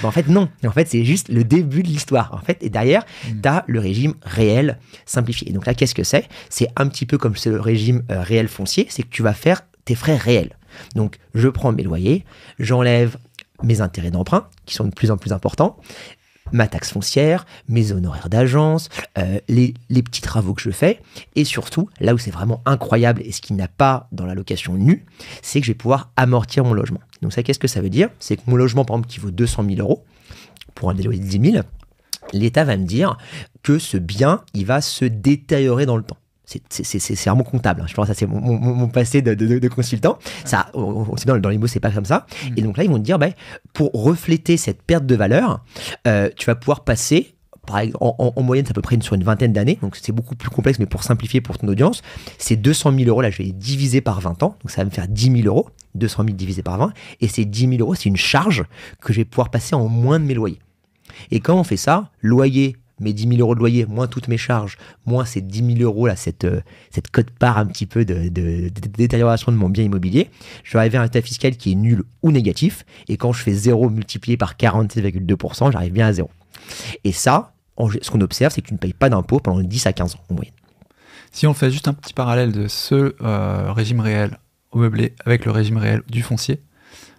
En fait, non. En fait, c'est juste le début de l'histoire. En fait, et derrière, tu as le régime réel simplifié. Et donc là, qu'est-ce que c'est? C'est un petit peu comme le régime réel foncier, c'est que tu vas faire tes frais réels. Donc, je prends mes loyers, j'enlève mes intérêts d'emprunt, qui sont de plus en plus importants, ma taxe foncière, mes honoraires d'agence, les petits travaux que je fais, et surtout, là où c'est vraiment incroyable, et ce qu'il n'y a pas dans la location nue, c'est que je vais pouvoir amortir mon logement. Donc ça, qu'est-ce que ça veut dire? C'est que mon logement, par exemple, qui vaut 200 000 euros, pour un loyer de 10 000, l'État va me dire que ce bien, il va se détériorer dans le temps. C'est vraiment comptable. Je pense que ça, c'est mon passé de consultant. Ça, on sait bien, dans l'IMO, c'est pas comme ça. Et donc là, ils vont te dire, pour refléter cette perte de valeur, tu vas pouvoir passer, par exemple, en moyenne, c'est à peu près sur une vingtaine d'années. Donc c'est beaucoup plus complexe, mais pour simplifier pour ton audience, c'est 200 000 euros. Là, je vais les diviser par 20 ans. Donc ça va me faire 10 000 euros. 200 000 divisé par 20. Et ces 10 000 euros, c'est une charge que je vais pouvoir passer en moins de mes loyers. Et quand on fait ça, loyer, mes 10 000 euros de loyer, moins toutes mes charges, moins ces 10 000 euros, là, cette quote-part un petit peu de détérioration de mon bien immobilier, je vais arriver à un état fiscal qui est nul ou négatif. Et quand je fais 0 multiplié par 47,2%, j'arrive bien à 0. Et ça, ce qu'on observe, c'est que tu ne payes pas d'impôt pendant 10 à 15 ans en moyenne. Si on fait juste un petit parallèle de ce régime réel au meublé avec le régime réel du foncier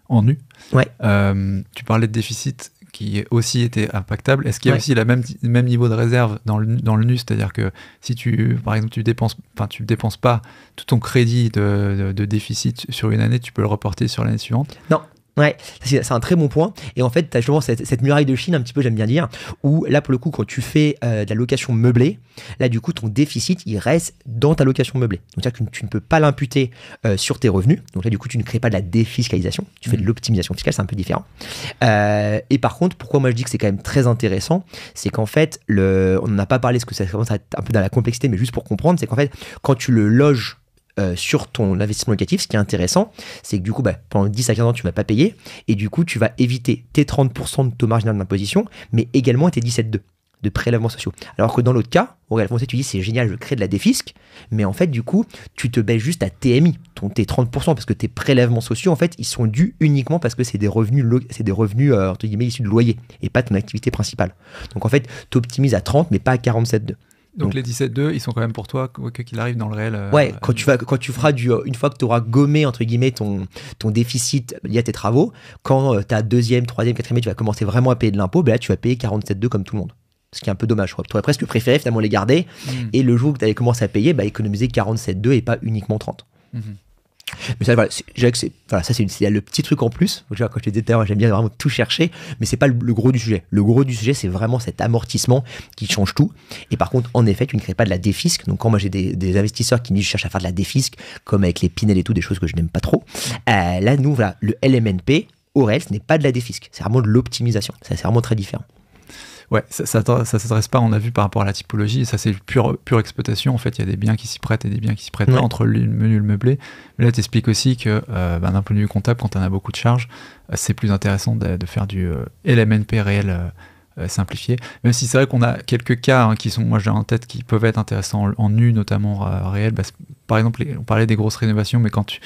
en nu, tu parlais de déficit qui aussi était impactable. Est-ce qu'il y a aussi le même niveau de réserve dans le nu, c'est-à-dire que si par exemple tu dépenses pas tout ton crédit de déficit sur une année, tu peux le reporter sur l'année suivante? Non. Ouais, c'est un très bon point. Et en fait, tu as justement cette muraille de Chine, un petit peu, j'aime bien dire, où là, pour le coup, quand tu fais de la location meublée, là, du coup, ton déficit, il reste dans ta location meublée. Donc, c'est-à-dire que tu ne peux pas l'imputer sur tes revenus. Donc là, du coup, tu ne crées pas de la défiscalisation. Tu fais de l'optimisation fiscale, c'est un peu différent. Et par contre, pourquoi moi je dis que c'est quand même très intéressant, c'est qu'en fait, on n'en a pas parlé, parce que ça commence à être un peu dans la complexité, mais juste pour comprendre, c'est qu'en fait, quand tu le loges sur ton investissement locatif, ce qui est intéressant, c'est que du coup, pendant 10 à 15 ans, tu ne vas pas payer, et du coup, tu vas éviter tes 30% de taux marginal d'imposition, mais également tes 17,2% de prélèvements sociaux. Alors que dans l'autre cas, au réel foncier, tu dis c'est génial, je crée de la défisque, mais en fait, du coup, tu te baisses juste à TMI, tes 30%, parce que tes prélèvements sociaux, en fait, ils sont dus uniquement parce que c'est des revenus entre guillemets, issus de loyer, et pas ton activité principale. Donc en fait, tu optimises à 30, mais pas à 47,2. Donc les 17,2, ils sont quand même pour toi, quoi qu'il arrive dans le réel. Quand tu feras une fois que tu auras gommé, entre guillemets, ton déficit lié à tes travaux, quand ta deuxième, troisième, quatrième, tu vas commencer vraiment à payer de l'impôt, là, tu vas payer 47,2 comme tout le monde. Ce qui est un peu dommage. Tu aurais presque préféré finalement les garder, et le jour où tu avais commencé à payer, économiser 47,2 et pas uniquement 30. Mais ça, voilà, c'est le petit truc en plus. Quand je te disais tout à l'heure, j'aime bien vraiment tout chercher, mais c'est pas le gros du sujet. Le gros du sujet, c'est vraiment cet amortissement qui change tout. Et par contre, en effet, tu ne crées pas de la défisque. Donc, quand moi j'ai des investisseurs qui me disent je cherche à faire de la défisque, comme avec les Pinel et tout, des choses que je n'aime pas trop, là, nous, voilà, le LMNP, au réel, ce n'est pas de la défisque. C'est vraiment de l'optimisation. C'est vraiment très différent. Ouais, ça s'adresse pas, on a vu par rapport à la typologie, ça c'est pure exploitation, en fait il y a des biens qui s'y prêtent et des biens qui s'y prêtent pas entre le menu et le meublé. Mais là tu expliques aussi que d'un point de vue comptable, quand on a beaucoup de charges, c'est plus intéressant de faire du LMNP réel simplifié, même si c'est vrai qu'on a quelques cas qui sont, moi j'ai en tête, qui peuvent être intéressants en nu, notamment réel, par exemple, on parlait des grosses rénovations, mais quand tu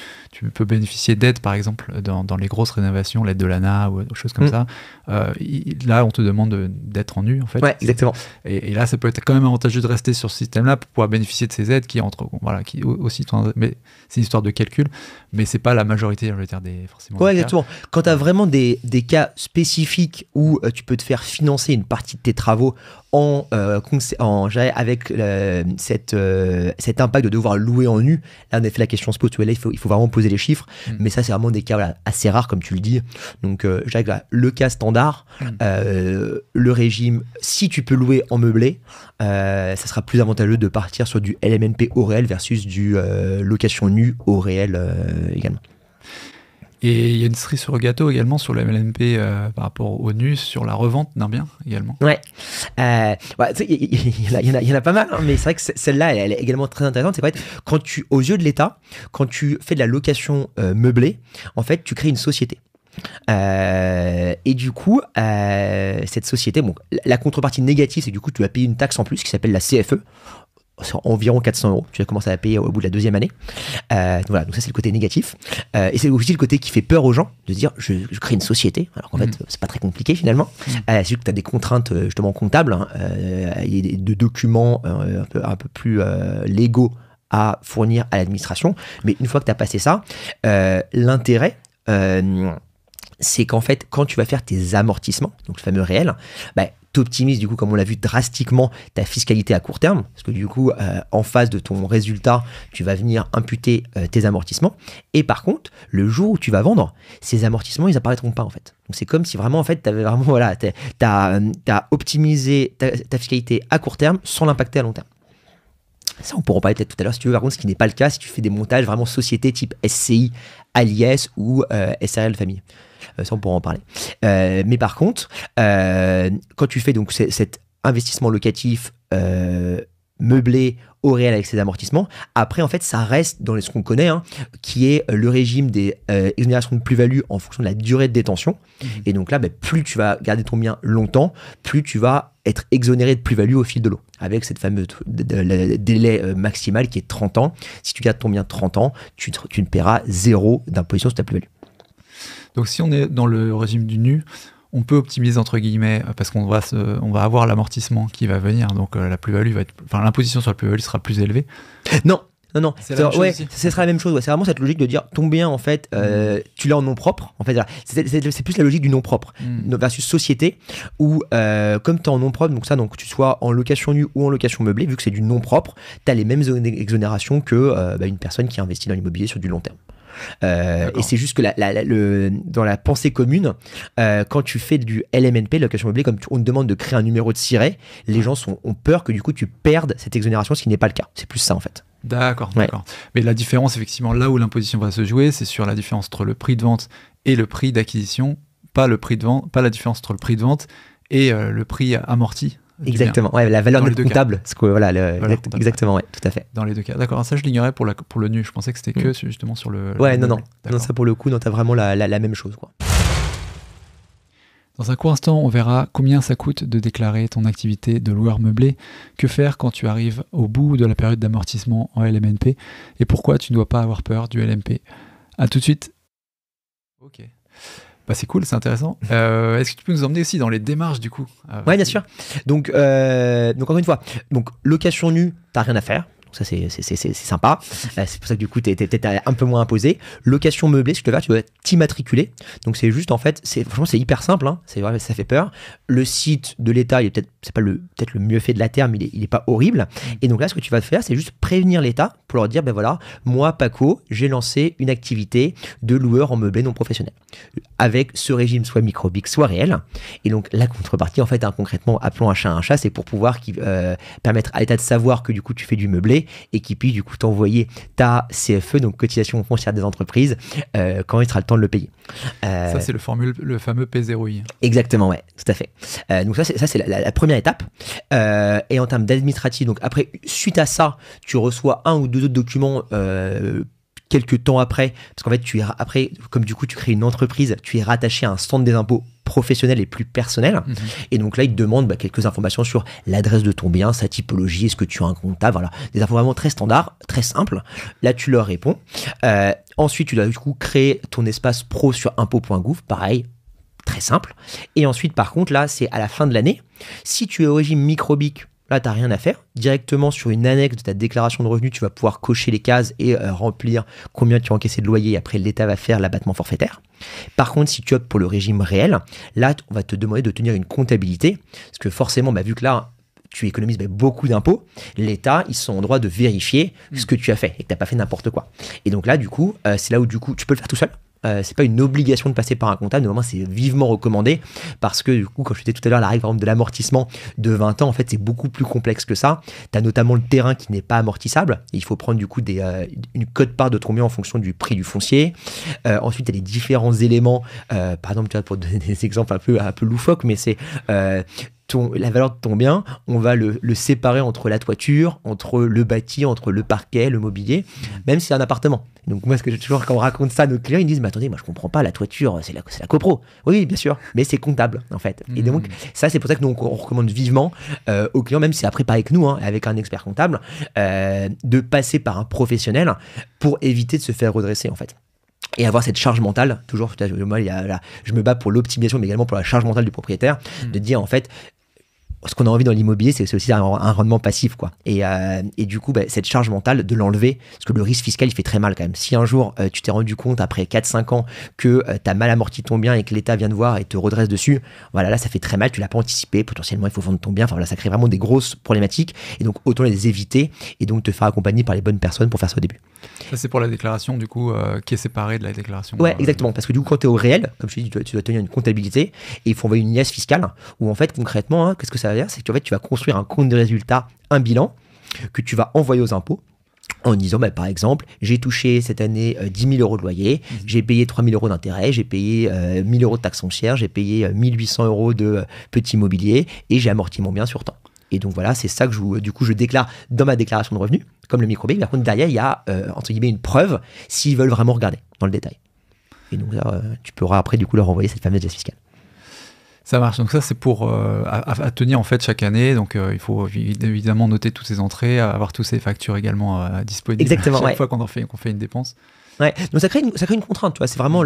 peux bénéficier d'aide, par exemple, dans les grosses rénovations, l'aide de l'ANA ou des choses comme ça, là, on te demande d'être en nu, en fait. Ouais, exactement. Et là, ça peut être quand même avantageux de rester sur ce système-là pour pouvoir bénéficier de ces aides qui aussi, mais c'est une histoire de calcul, mais c'est pas la majorité, je veux dire, forcément. Ouais, exactement. Quand tu as vraiment des cas spécifiques où tu peux te faire financer une partie de tes travaux avec cet impact de devoir louer en nu, là en effet la question se pose, il faut vraiment poser les chiffres, mais ça c'est vraiment des cas assez rares comme tu le dis. Donc je dirais que le cas standard, le régime, si tu peux louer en meublé, ça sera plus avantageux de partir sur du LMNP au réel versus du location nue au réel également. Et il y a une cerise sur le gâteau également sur le LMNP par rapport au nu, sur la revente d'un bien également. Ouais. Il y en a pas mal, hein, mais c'est vrai que celle-là, elle est également très intéressante. C'est vrai que aux yeux de l'État, quand tu fais de la location meublée, en fait, tu crées une société. Et du coup, cette société, la contrepartie négative, c'est que du coup, tu vas payer une taxe en plus qui s'appelle la CFE. C'est environ 400 €. Tu vas commencer à payer au bout de la deuxième année. Donc ça, c'est le côté négatif. Et c'est aussi le côté qui fait peur aux gens, de se dire, je crée une société, alors qu'en fait, c'est pas très compliqué finalement. C'est juste que tu as des contraintes justement comptables, et de documents un peu plus légaux à fournir à l'administration. Mais une fois que tu as passé ça, l'intérêt, c'est qu'en fait, quand tu vas faire tes amortissements, donc le fameux réel, t'optimises du coup, comme on l'a vu, drastiquement ta fiscalité à court terme, parce que du coup, en face de ton résultat, tu vas venir imputer tes amortissements. Et par contre, le jour où tu vas vendre, ces amortissements, ils apparaîtront pas en fait. Donc c'est comme si vraiment, en fait, t'as optimisé ta fiscalité à court terme sans l'impacter à long terme. Ça, on pourra en parler peut-être tout à l'heure si tu veux. Par contre, ce qui n'est pas le cas si tu fais des montages vraiment société type SCI, ALIS ou SARL famille. Ça, on pourra en parler. Mais par contre, quand tu fais donc cet investissement locatif meublé au réel avec ses amortissements, après, en fait, ça reste dans ce qu'on connaît, qui est le régime des exonérations de plus-value en fonction de la durée de détention. Et donc là, plus tu vas garder ton bien longtemps, plus tu vas être exonéré de plus-value au fil de l'eau, avec cette fameuse délai maximal qui est 30 ans. Si tu gardes ton bien 30 ans, tu ne paieras 0 d'imposition sur ta plus-value. Donc si on est dans le régime du nu, on peut optimiser entre guillemets parce qu'on va avoir l'amortissement qui va venir, donc la plus-value l'imposition sur la plus-value sera plus élevée. Non. C'est la même chose aussi. Ce sera la même chose. C'est vraiment cette logique de dire ton bien en fait, tu l'as en nom propre. En fait, c'est plus la logique du nom propre versus société où comme tu es en nom propre, donc que tu sois en location nue ou en location meublée, vu que c'est du nom propre, tu as les mêmes exonérations que une personne qui investit dans l'immobilier sur du long terme. Et c'est juste que dans la pensée commune, quand tu fais du LMNP, location meublée, comme on te demande de créer un numéro de siret, les gens ont peur que du coup tu perdes cette exonération, ce qui n'est pas le cas. C'est plus ça en fait. D'accord. Mais la différence, effectivement, là où l'imposition va se jouer, c'est sur la différence entre le prix de vente et le prix d'acquisition, pas la différence entre le prix de vente et le prix amorti. Exactement, la valeur nette comptable. Exactement, tout à fait. Dans les deux cas. D'accord, ça je l'ignorais pour le nu. Je pensais que c'était que justement sur le. Non, ça pour le coup, t'as vraiment la même chose, quoi. Dans un court instant, on verra combien ça coûte de déclarer ton activité de loueur meublé, que faire quand tu arrives au bout de la période d'amortissement en LMNP et pourquoi tu ne dois pas avoir peur du LMP. A tout de suite. Ok. C'est cool, c'est intéressant. Est-ce que tu peux nous emmener aussi dans les démarches du coup? Ouais, bien sûr. Donc encore une fois, location nue, t'as rien à faire. Ça, c'est sympa. C'est pour ça que du coup, t'es peut-être un peu moins imposé. Location meublée, tu dois t'immatriculer. Donc, c'est juste, en fait, franchement, c'est hyper simple. C'est vrai, ça fait peur. Le site de l'État, c'est pas peut-être le mieux fait de la terre, mais il est pas horrible. Et donc là, ce que tu vas faire, c'est juste prévenir l'État pour leur dire, voilà, moi, Paco, j'ai lancé une activité de loueur en meublé non professionnel. Avec ce régime soit microbique, soit réel. Et donc, la contrepartie, en fait, concrètement, appelons un chat, c'est pour pouvoir permettre à l'État de savoir que du coup, tu fais du meublé et qui puisse du coup t'envoyer ta CFE, donc cotisation foncière des entreprises, quand il sera le temps de le payer. Ça, c'est le fameux P0I. Exactement, ouais, tout à fait. Donc ça, c'est la première étape. Et en termes d'administratif, donc après, suite à ça, tu reçois un ou deux autres documents quelques temps après, parce qu'en fait, après, comme du coup, tu crées une entreprise, tu es rattaché à un centre des impôts professionnelles et plus personnelles. Et donc là, ils te demandent quelques informations sur l'adresse de ton bien, sa typologie, est-ce que tu as un comptable, voilà. Des infos vraiment très standards, très simples. Là, tu leur réponds. Ensuite, tu dois du coup créer ton espace pro sur impôts.gouv, pareil, très simple. Et ensuite, par contre, là, c'est à la fin de l'année. Si tu es au régime microbique, là, tu n'as rien à faire. Directement sur une annexe de ta déclaration de revenus, tu vas pouvoir cocher les cases et remplir combien tu as encaissé de loyer. Après, l'État va faire l'abattement forfaitaire. Par contre, si tu optes pour le régime réel, là, on va te demander de tenir une comptabilité. Parce que forcément, vu que là, tu économises beaucoup d'impôts, l'État, ils sont en droit de vérifier ce que tu as fait et que tu n'as pas fait n'importe quoi. Et donc là, du coup, c'est là où du coup, tu peux le faire tout seul. C'est pas une obligation de passer par un comptable, normalement c'est vivement recommandé parce que du coup, comme je disais tout à l'heure, la règle par exemple de l'amortissement de 20 ans, en fait c'est beaucoup plus complexe que ça. Tu as notamment le terrain qui n'est pas amortissable, il faut prendre du coup une quote-part de ton bien en fonction du prix du foncier. Ensuite, tu as les différents éléments, par exemple, tu vois, pour donner des exemples un peu loufoques, mais c'est la valeur de ton bien, on va le séparer entre la toiture, entre le bâti, entre le parquet, le mobilier, même si c'est un appartement. Donc moi, ce que j'ai toujours, quand on raconte ça à nos clients, ils disent, mais attendez, moi je comprends pas, la toiture, c'est la copro. Oui, bien sûr, mais c'est comptable en fait. Et donc ça, c'est pour ça que nous, on recommande vivement aux clients, même si c'est après pas avec nous, avec un expert comptable, de passer par un professionnel pour éviter de se faire redresser en fait. Et avoir cette charge mentale, toujours, moi, je me bats pour l'optimisation, mais également pour la charge mentale du propriétaire, de dire en fait, ce qu'on a envie dans l'immobilier, c'est aussi un rendement passif, quoi. Et du coup, cette charge mentale, de l'enlever, parce que le risque fiscal, il fait très mal quand même. Si un jour, tu t'es rendu compte, après 4-5 ans, que tu as mal amorti ton bien et que l'État vient te voir et te redresse dessus, voilà, là, ça fait très mal, tu l'as pas anticipé, potentiellement, il faut vendre ton bien, enfin voilà, ça crée vraiment des grosses problématiques, et donc autant les éviter, et donc te faire accompagner par les bonnes personnes pour faire ça au début. Ça, c'est pour la déclaration, du coup, qui est séparée de la déclaration. Ouais, exactement, parce que du coup, quand tu es au réel, comme je te dis, tu dois tenir une comptabilité, et il faut envoyer une liasse fiscale, où en fait, concrètement, qu'est-ce que ça veut dire ? C'est que en fait, tu vas construire un compte de résultat, un bilan, que tu vas envoyer aux impôts, en disant, par exemple, j'ai touché cette année 10 000 euros de loyer, j'ai payé 3 000 euros d'intérêt, j'ai payé 1 000 euros de taxes foncières, j'ai payé 1 800 euros de petit immobilier, et j'ai amorti mon bien sur temps. Et donc voilà, c'est ça que je déclare dans ma déclaration de revenus, comme le micro-BIC. Par contre, derrière, il y a, entre guillemets, une preuve s'ils veulent vraiment regarder dans le détail. Et donc là, tu pourras après, du coup, leur envoyer cette fameuse liasse fiscale. Ça marche. Donc ça, c'est pour à tenir en fait chaque année. Donc il faut évidemment noter toutes ces entrées, avoir toutes ces factures également disponibles. Exactement, chaque fois qu'on fait une dépense. Ouais, donc ça crée une contrainte, tu vois. C'est vraiment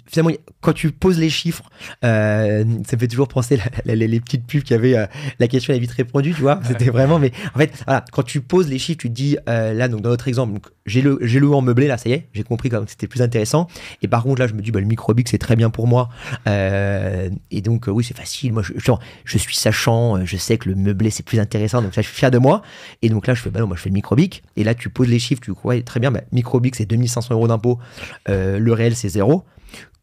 finalement, quand tu poses les chiffres, ça me fait toujours penser les petites pubs qui avaient la question est vite répondue, tu vois. C'était vraiment, mais en fait, voilà, quand tu poses les chiffres, tu te dis, là, donc dans notre exemple, donc, j'ai loué en meublé, là, ça y est, j'ai compris que c'était plus intéressant. Et par contre, là, je me dis, le micro-BIC, c'est très bien pour moi. Et donc, oui, c'est facile. Moi, je suis sachant, je sais que le meublé, c'est plus intéressant. Donc, ça, je suis fier de moi. Et donc là, je fais, non, moi, je fais le micro-BIC. Et là, tu poses les chiffres, tu vois, très bien, micro-BIC, c'est 2500 euros d'impôt. Le réel, c'est 0.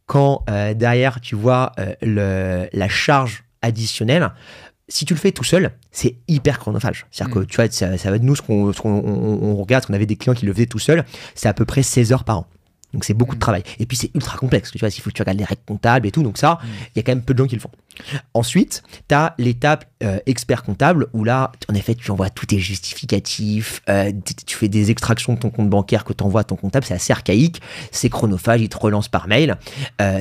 Quand derrière, tu vois la charge additionnelle, si tu le fais tout seul, c'est hyper chronophage. C'est-à-dire que tu vois, ça va être nous, on regarde, qu'on avait des clients qui le faisaient tout seul, c'est à peu près 16 heures par an. Donc c'est beaucoup de travail. Et puis c'est ultra complexe. Tu vois, s'il faut que tu regardes les règles comptables et tout, donc ça, il y a quand même peu de gens qui le font. Ensuite, tu as l'étape expert comptable où là, en effet, tu envoies tous tes justificatifs, tu fais des extractions de ton compte bancaire que tu envoies à ton comptable, c'est assez archaïque, c'est chronophage, il te relance par mail,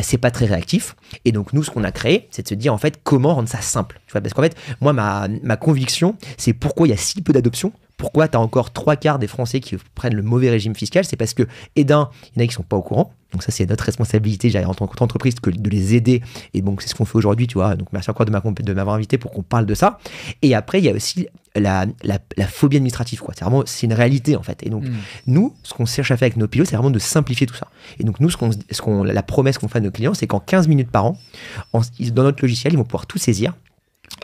c'est pas très réactif. Et donc nous, ce qu'on a créé, c'est de se dire en fait comment rendre ça simple. Tu vois, parce qu'en fait, moi, ma conviction, c'est pourquoi il y a si peu d'adoption. Pourquoi tu as encore 3/4 des Français qui prennent le mauvais régime fiscal? C'est parce que, il y en a qui ne sont pas au courant. Donc ça, c'est notre responsabilité en tant qu'entreprise de les aider. Et donc, c'est ce qu'on fait aujourd'hui, tu vois. Donc, merci encore de m'avoir invité pour qu'on parle de ça. Et après, il y a aussi la phobie administrative, quoi. C'est une réalité, en fait. Et donc, nous, ce qu'on cherche à faire avec nos pilotes, c'est vraiment de simplifier tout ça. Et donc, nous, la promesse qu'on fait à nos clients, c'est qu'en 15 minutes par an, dans notre logiciel, ils vont pouvoir tout saisir.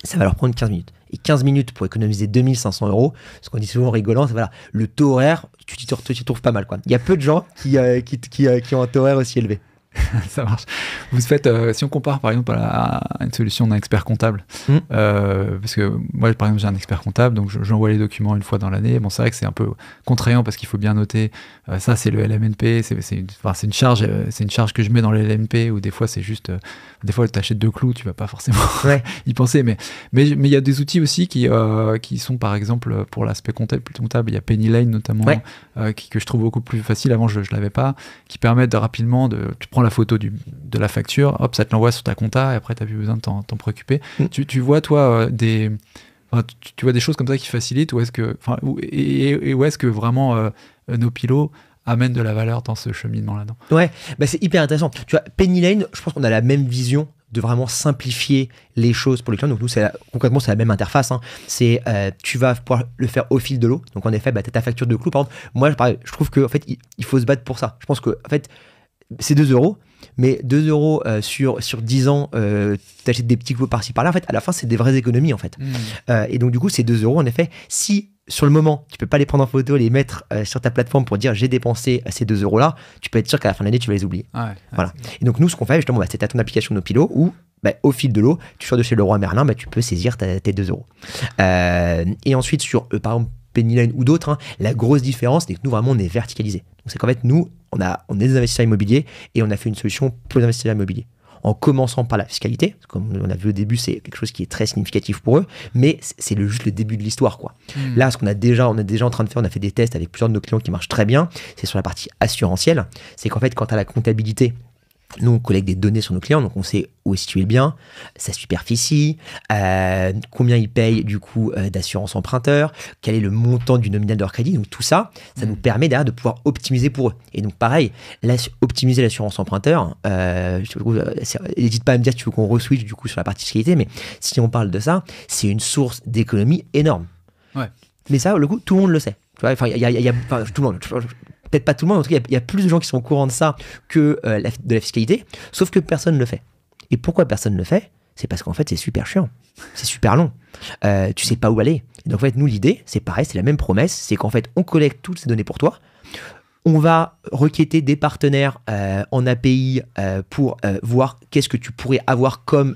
Ça va leur prendre 15 minutes. Et 15 minutes pour économiser 2500 euros, ce qu'on dit souvent en rigolant, c'est voilà, le taux horaire, tu t'y trouves pas mal, quoi. Il y a peu de gens qui ont un taux horaire aussi élevé. Ça marche. Vous faites, si on compare par exemple à une solution d'un expert comptable, parce que moi par exemple j'ai un expert comptable, donc j'envoie les documents une fois dans l'année. Bon, c'est vrai que c'est un peu contraignant parce qu'il faut bien noter. Ça c'est le LMNP, c'est une charge que je mets dans le LMNP où des fois c'est juste, des fois tu achètes 2 clous, tu vas pas forcément y penser, mais il y a des outils aussi qui sont par exemple pour l'aspect comptable, il y a Pennylane notamment, que je trouve beaucoup plus facile. Avant je l'avais pas, qui permettent de rapidement tu prends la photo de la facture, hop, ça te l'envoie sur ta compta et après tu n'as plus besoin de t'en préoccuper. Tu vois, toi, tu vois des choses comme ça qui facilitent ou est-ce que, où est-ce que vraiment Nopilo amène de la valeur dans ce cheminement là-dedans? Ouais, c'est hyper intéressant. Tu vois, Penny Lane, je pense qu'on a la même vision de vraiment simplifier les choses pour les clients. Donc nous, concrètement, c'est la même interface. Hein. Tu vas pouvoir le faire au fil de l'eau. Donc en effet, tu as ta facture de clous. Par exemple, moi, je trouve qu'en fait, il faut se battre pour ça. Je pense que en fait, c'est 2 €, mais 2 € sur 10 ans, tu achètes des petits clous par-ci par-là. En fait, à la fin, c'est des vraies économies. En fait. Et donc du coup, c'est 2 €. En effet, si sur le moment, tu peux pas les prendre en photo, les mettre sur ta plateforme pour dire j'ai dépensé ces 2 € là, tu peux être sûr qu'à la fin de l'année, tu vas les oublier. Voilà. Et donc nous, ce qu'on fait justement, c'est à ton application Nopilo où au fil de l'eau, tu sors de chez Leroy Merlin, tu peux saisir tes 2 €. Et ensuite, sur par exemple Penny Lane ou d'autres, hein, la grosse différence, c'est que nous, vraiment, on est verticalisé. Donc c'est qu'en fait, nous, on est des investisseurs immobiliers et on a fait une solution pour les investisseurs immobiliers. En commençant par la fiscalité, comme on a vu au début, c'est quelque chose qui est très significatif pour eux, mais c'est juste le début de l'histoire, quoi. Là, ce qu'on a déjà, on est déjà en train de faire, on a fait des tests avec plusieurs de nos clients qui marchent très bien, c'est sur la partie assurantielle. C'est qu'en fait, quand tu as la comptabilité, nous, on collecte des données sur nos clients, donc on sait où est situé le bien, sa superficie, combien ils payent du coup d'assurance emprunteur, quel est le montant du nominal de leur crédit. Donc tout ça, ça nous permet derrière de pouvoir optimiser pour eux. Et donc pareil, optimiser l'assurance emprunteur, n'hésite pas à me dire si tu veux qu'on re-switch du coup sur la partie fiscalité, mais si on parle de ça, c'est une source d'économie énorme. Ouais. Mais ça, le coup, tout le monde le sait. Tu vois, tout le monde. Peut-être pas tout le monde, en tout cas, il y a plus de gens qui sont au courant de ça que de la fiscalité, sauf que personne ne le fait. Et pourquoi personne ne le fait? C'est parce qu'en fait, c'est super chiant, c'est super long, tu sais pas où aller. Et donc en fait, nous, l'idée, c'est pareil, c'est la même promesse, c'est qu'en fait, on collecte toutes ces données pour toi, on va requêter des partenaires en API pour voir qu'est-ce que tu pourrais avoir comme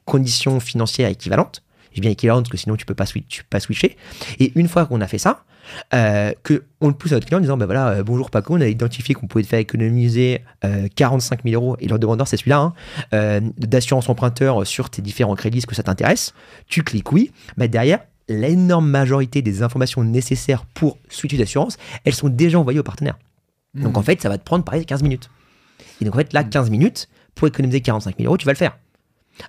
conditions financières équivalentes. Je dis bien équivalentes parce que sinon tu peux pas switcher. Et une fois qu'on a fait ça, qu'on le pousse à notre client en disant bonjour Paco, on a identifié qu'on pouvait te faire économiser 45 000 € et leur demandeur c'est celui-là, d'assurance emprunteur sur tes différents crédits, est-ce que ça t'intéresse? Tu cliques oui, derrière l'énorme majorité des informations nécessaires pour switcher d'assurance, elles sont déjà envoyées au partenaire. Donc en fait, ça va te prendre pareil 15 minutes. Et donc en fait, là, 15 minutes, pour économiser 45 000 €, tu vas le faire.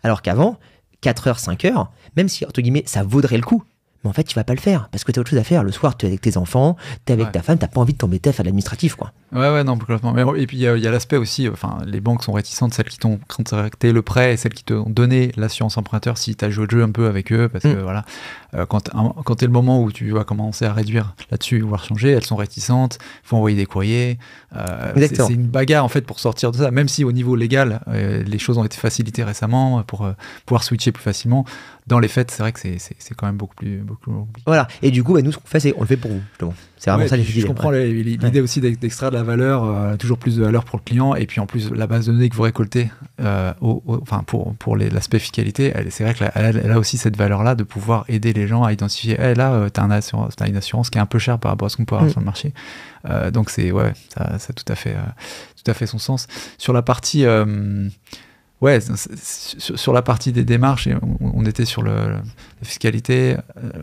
Alors qu'avant, 4 heures, 5 heures, même si, entre guillemets, ça vaudrait le coup, mais en fait, tu vas pas le faire parce que tu as autre chose à faire. Le soir, tu es avec tes enfants, tu es avec ta femme, tu n'as pas envie de t'embêter à faire de l'administratif, quoi. Ouais, non, complètement. Et puis, il y a l'aspect aussi, les banques sont réticentes, celles qui t'ont contracté le prêt et celles qui t'ont donné l'assurance emprunteur si tu as joué le jeu un peu avec eux, parce que voilà, quand tu es le moment où tu vas commencer à réduire là-dessus, voire changer, elles sont réticentes, il faut envoyer des courriers. C'est une bagarre, en fait, pour sortir de ça, même si au niveau légal, les choses ont été facilitées récemment pour pouvoir switcher plus facilement. Dans les faits, c'est vrai que c'est quand même beaucoup plus compliqué. Voilà. Et du coup, nous, ce qu'on fait, c'est on le fait pour vous, justement. C'est vraiment ça l'idée. Je comprends l'idée aussi d'extraire de la valeur, toujours plus de valeur pour le client, et puis en plus, la base de données que vous récoltez pour l'aspect fiscalité, c'est vrai qu'elle a aussi cette valeur-là de pouvoir aider les gens à identifier, là, tu as une assurance qui est un peu chère par rapport à ce qu'on peut avoir sur le marché. Donc, ça a tout à fait son sens. Sur la partie... sur la partie des démarches, on était sur la fiscalité,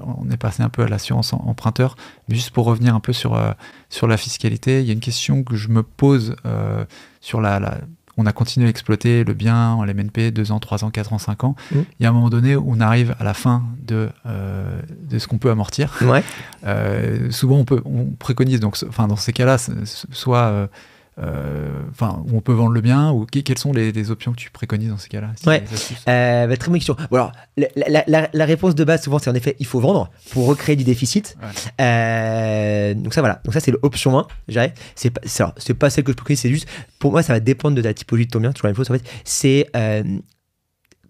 on est passé un peu à l'assurance emprunteur, mais juste pour revenir un peu sur la fiscalité, il y a une question que je me pose sur on a continué à exploiter le bien en LMNP 2 ans, 3 ans, 4 ans, 5 ans. Il y a un moment donné où on arrive à la fin de ce qu'on peut amortir. Ouais. Souvent, on préconise, donc, dans ces cas-là, soit... où on peut vendre le bien, ou quelles sont les options que tu préconises dans ces cas-là? Très bonne question. Bon, alors, la réponse de base souvent c'est en effet il faut vendre pour recréer du déficit. Donc ça c'est l'option 1, je dirais. C'est pas celle que je préconise, c'est juste pour moi ça va dépendre de la typologie de ton bien, toujours la même chose en fait. C'est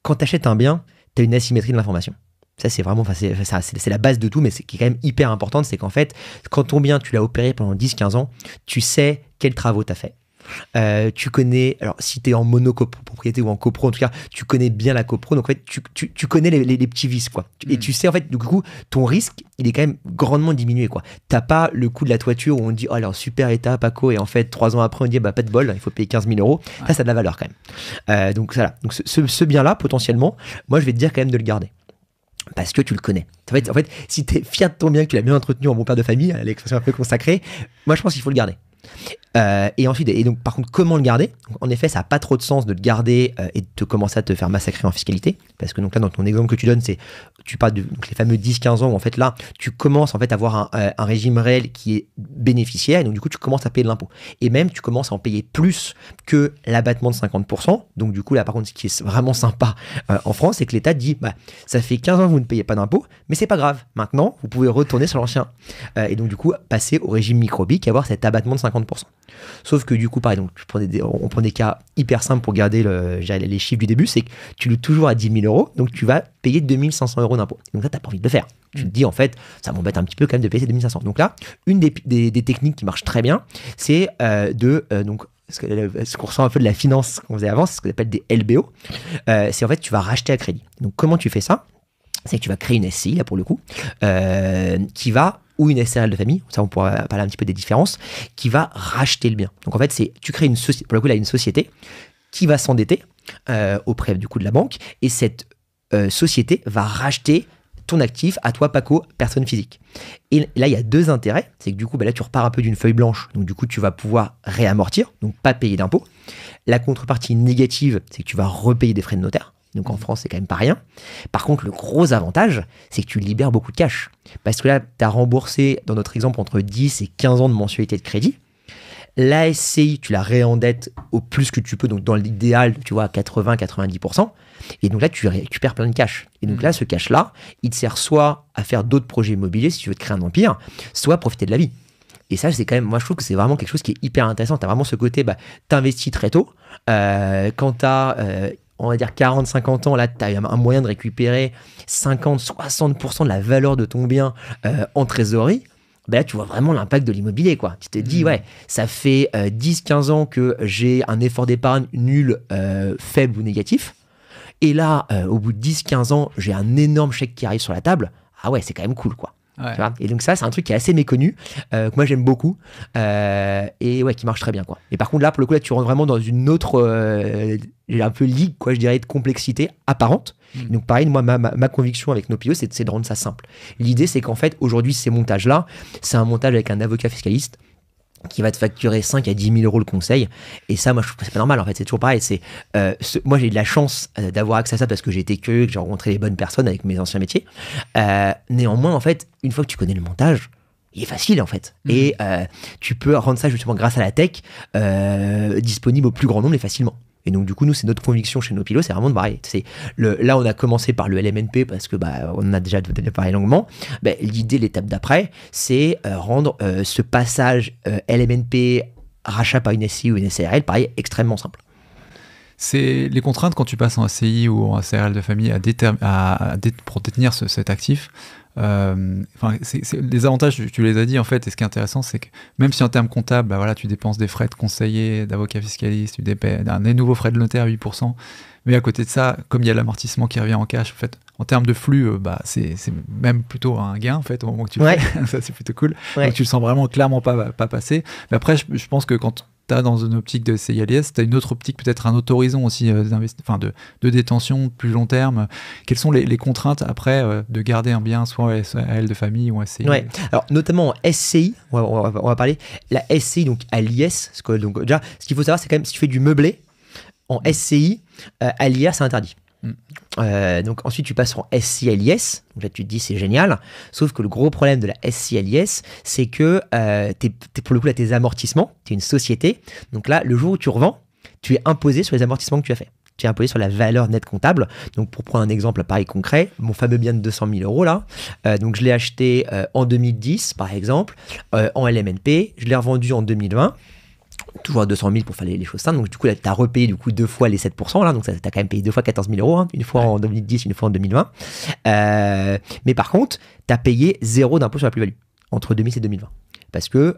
quand tu achètes un bien, tu as une asymétrie de l'information. Ça, c'est vraiment, c'est la base de tout, mais c'est qui est quand même hyper importante, c'est qu'en fait, quand ton bien, tu l'as opéré pendant 10-15 ans, tu sais quels travaux tu as fait. Tu connais, alors si tu es en monopropriété ou en copro, en tout cas, tu connais bien la copro, donc en fait, tu connais les petits vices, quoi. Et tu sais, en fait, du coup, ton risque, il est quand même grandement diminué, quoi. T'as pas le coût de la toiture où on dit, oh, alors super état, Paco, et en fait, 3 ans après, on dit, pas de bol, il faut payer 15 000 €. Ça a de la valeur quand même. Donc, voilà. Donc, ce bien-là, potentiellement, moi, je vais te dire quand même de le garder. Parce que tu le connais. En fait, si tu es fier de ton bien, que tu l'as bien entretenu en bon père de famille, l'expression un peu consacrée, moi je pense qu'il faut le garder. Et ensuite, et donc par contre, comment le garder? En effet, ça n'a pas trop de sens de le garder et de commencer à te faire massacrer en fiscalité, parce que donc là, dans ton exemple que tu donnes, tu parles de donc les fameux 10-15 ans où en fait là, tu commences en fait à avoir un régime réel qui est bénéficiaire, et donc du coup, tu commences à payer de l'impôt. Et même, tu commences à en payer plus que l'abattement de 50%. Donc du coup, là, par contre, ce qui est vraiment sympa en France, c'est que l'État dit, ça fait 15 ans que vous ne payez pas d'impôt, mais c'est pas grave. Maintenant, vous pouvez retourner sur l'ancien. Et donc du coup, passer au régime micro-BIC et avoir cet abattement de 50%. Sauf que du coup, pareil, donc, on prend des cas hyper simples pour garder les chiffres du début, c'est que tu loues toujours à 10 000 euros, donc tu vas payer 2 500 euros d'impôt. Donc là, tu n'as pas envie de le faire. Tu te dis, en fait, ça m'embête un petit peu quand même de payer ces 2 500. Donc là, une des techniques qui marche très bien, c'est donc ce qu'on ressent un peu de la finance qu'on faisait avant, c'est ce qu'on appelle des LBO. C'est en fait, tu vas racheter à crédit. Donc comment tu fais ça? C'est que tu vas créer une SCI, là pour le coup, ou une SARL de famille, ça on pourra parler un petit peu des différences, qui va racheter le bien. Donc en fait, tu crées une société, pour le coup là, une société qui va s'endetter auprès du coup de la banque, et cette société va racheter ton actif à toi, Paco, personne physique. Et là, il y a deux intérêts, c'est que du coup, là, tu repars un peu d'une feuille blanche, donc du coup, tu vas pouvoir réamortir, donc pas payer d'impôts. La contrepartie négative, c'est que tu vas repayer des frais de notaire. Donc en France, c'est quand même pas rien. Par contre, le gros avantage, c'est que tu libères beaucoup de cash. Parce que là, tu as remboursé, dans notre exemple, entre 10 et 15 ans de mensualité de crédit. La SCI, tu la réendettes au plus que tu peux, donc dans l'idéal, tu vois, à 80-90%. Et donc là, tu récupères plein de cash. Et donc là, ce cash-là, il te sert soit à faire d'autres projets immobiliers, si tu veux te créer un empire, soit à profiter de la vie. Et ça, c'est quand même, moi, je trouve que c'est vraiment quelque chose qui est hyper intéressant. Tu as vraiment ce côté, t'investis très tôt. Quand tu as... on va dire 40-50 ans, là, tu as un moyen de récupérer 50-60% de la valeur de ton bien en trésorerie. Là, tu vois vraiment l'impact de l'immobilier, quoi. Tu te dis, ouais, ça fait 10-15 ans que j'ai un effort d'épargne nul, faible ou négatif. Et là, au bout de 10-15 ans, j'ai un énorme chèque qui arrive sur la table. Ah ouais, c'est quand même cool, quoi. Ouais. Tu vois, et donc ça, c'est un truc qui est assez méconnu, que moi j'aime beaucoup, et ouais, qui marche très bien, quoi. Et par contre là, pour le coup, là, tu rentres vraiment dans une autre un peu ligue, quoi, je dirais, de complexité apparente. Donc pareil, moi, ma conviction avec Nopio, c'est de rendre ça simple. L'idée, c'est qu'en fait, aujourd'hui, ces montages-là, c'est un montage avec un avocat fiscaliste qui va te facturer 5 à 10 000 euros le conseil. Et ça, moi, je trouve que c'est pas normal. En fait, c'est toujours pareil. Moi, j'ai eu de la chance d'avoir accès à ça parce que j'ai été curieux, que j'ai rencontré les bonnes personnes avec mes anciens métiers. Néanmoins, en fait, une fois que tu connais le montage, il est facile, en fait. Et tu peux rendre ça, justement, grâce à la tech, disponible au plus grand nombre et facilement. Et donc, du coup, nous, c'est notre conviction chez Nopilo, c'est vraiment de pareil. Là, on a commencé par le LMNP parce que on en a déjà parlé longuement. L'idée, l'étape d'après, c'est rendre ce passage LMNP, rachat par une SCI ou une SARL, pareil, extrêmement simple. C'est les contraintes quand tu passes en SCI ou en SARL de famille pour détenir cet actif. Les avantages, tu les as dit en fait, et ce qui est intéressant, c'est que même si en termes comptables, tu dépenses des frais de conseiller, d'avocat fiscaliste, tu dépenses des nouveaux frais de notaire 8%, mais à côté de ça, comme il y a l'amortissement qui revient en cash, en fait, en termes de flux, c'est même plutôt un gain en fait au moment que tu le fais. Ça, c'est plutôt cool. Ouais. Donc tu le sens vraiment clairement pas passer. Mais après, je pense que quand tu as dans une optique de CILS, tu as une autre optique, peut-être un autre horizon aussi de détention plus long terme. Quelles sont les contraintes après de garder un bien soit en SARL de famille ou en SCI? Ouais. Alors notamment en SCI, on va parler, la SCI donc à l'IS, donc déjà ce qu'il faut savoir c'est quand même si tu fais du meublé, en SCI, à l'IR c'est interdit. Donc ensuite tu passes en SCI-LIS, donc là tu te dis c'est génial, sauf que le gros problème de la SCI-LIS c'est que pour le coup là tes amortissements, tu es une société, donc là le jour où tu revends, tu es imposé sur les amortissements que tu as fait. Tu es imposé sur la valeur nette comptable. Donc pour prendre un exemple pareil concret, mon fameux bien de 200 000 euros là, donc je l'ai acheté en 2010 par exemple, en LMNP, je l'ai revendu en 2020, toujours à 200 000 pour faire les choses simples. Donc du coup là tu as repayé du coup 2 fois les 7% là, donc tu as quand même payé 2 fois 14 000 euros, hein, une fois en 2010, une fois en 2020. Mais par contre, tu as payé 0 d'impôt sur la plus-value entre 2010 et 2020. Parce que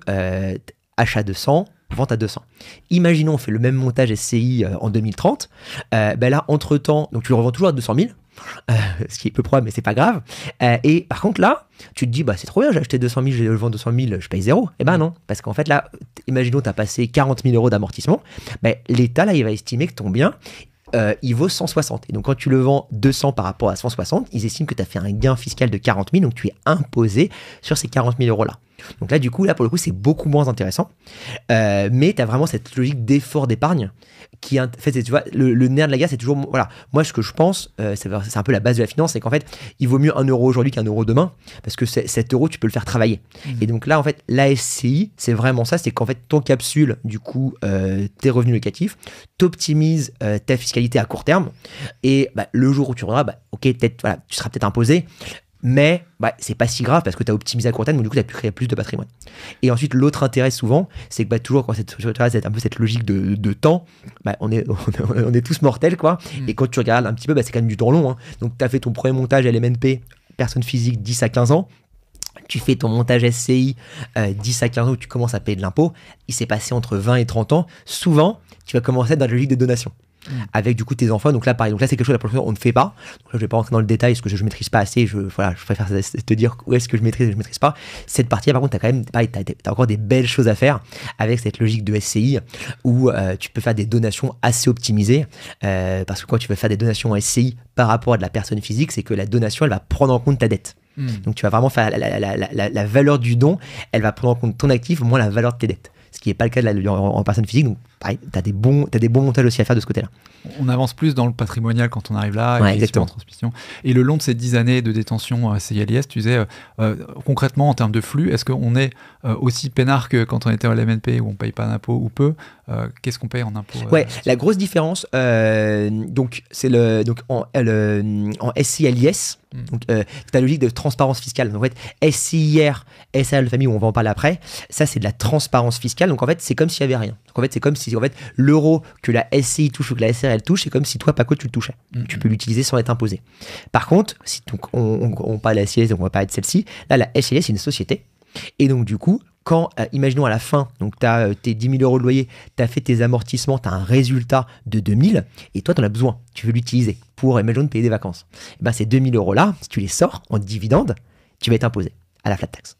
achat 200, vente à 200. Imaginons on fait le même montage SCI en 2030. Là, entre-temps, donc tu le revends toujours à 200 000. Ce qui est peu probable mais c'est pas grave, et par contre là tu te dis c'est trop bien, j'ai acheté 200 000, je le vends 200 000, je paye 0. Non, parce qu'en fait là imaginons tu as passé 40 000 euros d'amortissement, l'État là il va estimer que ton bien il vaut 160, et donc quand tu le vends 200 par rapport à 160, ils estiment que tu as fait un gain fiscal de 40 000, donc tu es imposé sur ces 40 000 euros là. Donc là, du coup, pour le coup, c'est beaucoup moins intéressant. Mais tu as vraiment cette logique d'effort d'épargne qui, en fait, tu vois, le nerf de la guerre, c'est toujours, voilà, moi, ce que je pense, c'est un peu la base de la finance, c'est qu'en fait, il vaut mieux 1 euro aujourd'hui qu'un euro demain, parce que cet euro, tu peux le faire travailler. Et donc là, en fait, la SCI, c'est vraiment ça, c'est qu'en fait, ton capsule, du coup, tes revenus locatifs, t'optimises ta fiscalité à court terme, et le jour où tu reviendras, ok, peut-être, voilà, tu seras peut-être imposé, mais c'est pas si grave parce que tu as optimisé à court terme, donc du coup, tu as pu créer plus de patrimoine. Et ensuite, l'autre intérêt souvent, c'est que toujours, quand c'est un peu cette logique de temps, on est tous mortels, quoi. Et quand tu regardes un petit peu, c'est quand même du temps long. Hein. Donc, tu as fait ton premier montage LMNP, personne physique, 10 à 15 ans. Tu fais ton montage SCI, 10 à 15 ans où tu commences à payer de l'impôt. Il s'est passé entre 20 et 30 ans. Souvent, tu vas commencer dans la logique de donation. Avec du coup tes enfants, donc là pareil, donc là c'est quelque chose on ne fait pas, donc là je vais pas rentrer dans le détail parce que je maîtrise pas assez, je préfère te dire où est-ce que je maîtrise et je maîtrise pas cette partie. Par contre t'as quand même pareil, t'as encore des belles choses à faire avec cette logique de SCI où tu peux faire des donations assez optimisées, parce que quand tu veux faire des donations en SCI par rapport à de la personne physique, c'est que la donation elle va prendre en compte ta dette. Donc tu vas vraiment faire la valeur du don, elle va prendre en compte ton actif moins la valeur de tes dettes, ce qui n'est pas le cas en personne physique. Donc pareil, tu as des bons montages aussi à faire de ce côté-là. On avance plus dans le patrimonial quand on arrive là, exactement. En transmission. Et le long de ces 10 années de détention CILIS, tu disais, concrètement en termes de flux, est-ce qu'on est aussi peinard que quand on était à LMNP où on ne paye pas d'impôts ou peu? Qu'est-ce qu'on paye en impôts? La grosse différence, donc, c'est en SCILIS, c'est la logique de transparence fiscale. Donc, en fait, SCIR, SAL famille, où on va en parler après, ça c'est de la transparence fiscale. Donc en fait, c'est comme s'il n'y avait rien. Donc en fait, c'est comme si l'euro que la SCI touche ou que la SRL touche, c'est comme si toi, Paco, tu le touchais. Tu peux l'utiliser sans être imposé. Par contre, si donc, on parle de la SCILS, donc on va parler de celle-ci. Là, la SCILS, c'est une société. Et donc du coup, quand, imaginons à la fin, donc tu as tes 10 000 euros de loyer, tu as fait tes amortissements, tu as un résultat de 2 000, et toi, tu en as besoin, tu veux l'utiliser pour, imaginons, payer des vacances. Et ces 2 000 euros-là, si tu les sors en dividende, tu vas être imposé à la flat tax.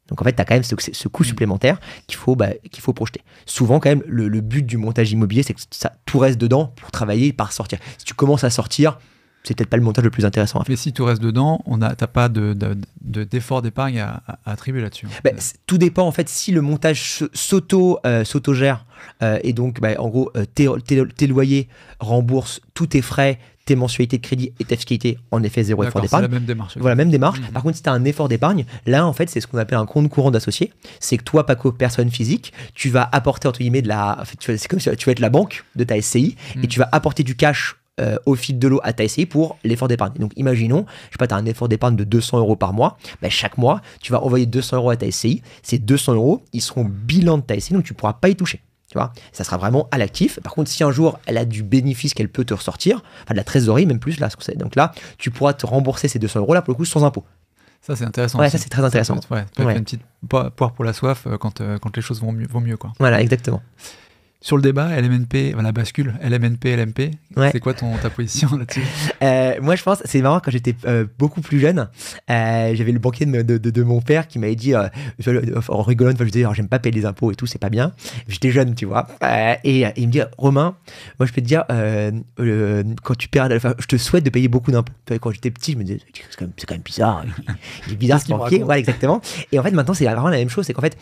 Donc en fait, tu as quand même ce coût supplémentaire qu'il faut projeter. Souvent, quand même, le but du montage immobilier, c'est que tout reste dedans pour travailler et pas ressortir. Si tu commences à sortir, c'est peut-être pas le montage le plus intéressant à faire. Mais si tu restes dedans, t'as pas d'effort d'épargne à attribuer là-dessus. Tout dépend, en fait, si le montage s'auto-gère et donc, en gros, tes loyers remboursent tous tes frais, tes mensualités de crédit et ta fiscalité, en effet, zéro effort d'épargne. C'est la même démarche. Voilà, même démarche. Par contre, si tu as un effort d'épargne, là, en fait, c'est ce qu'on appelle un compte courant d'associé. C'est que toi, Paco, personne physique, tu vas apporter, entre guillemets, c'est comme si tu vas être la banque de ta SCI et tu vas apporter du cash au fil de l'eau à ta SCI pour l'effort d'épargne. Donc, imaginons, je sais pas, tu as un effort d'épargne de 200 euros par mois. Chaque mois, tu vas envoyer 200 euros à ta SCI. Ces 200 euros, ils seront bilan de ta SCI, donc tu pourras pas y toucher. Tu vois, ça sera vraiment à l'actif. Par contre, si un jour elle a du bénéfice qu'elle peut te ressortir, de la trésorerie même plus, là, donc là, tu pourras te rembourser ces 200 euros là pour le coup sans impôt. Ça, c'est intéressant. Ouais, ça, c'est très intéressant. Ça peut être une petite poire pour la soif quand les choses vont mieux, quoi. Voilà, exactement. Sur le débat, LMNP, la bascule, LMNP, LMP, c'est quoi ta position là-dessus? Moi, je pense, c'est marrant, quand j'étais beaucoup plus jeune, j'avais le banquier de mon père qui m'avait dit, en rigolant, je disais, j'aime pas payer les impôts et tout, c'est pas bien. J'étais jeune, tu vois. Et il me dit, Romain, moi, je peux te dire, quand tu perds, je te souhaite de payer beaucoup d'impôts. Quand j'étais petit, je me disais, c'est quand même bizarre. Il est bizarre ce banquier. Ouais, exactement. Et en fait, maintenant, c'est vraiment la même chose. C'est qu'en fait,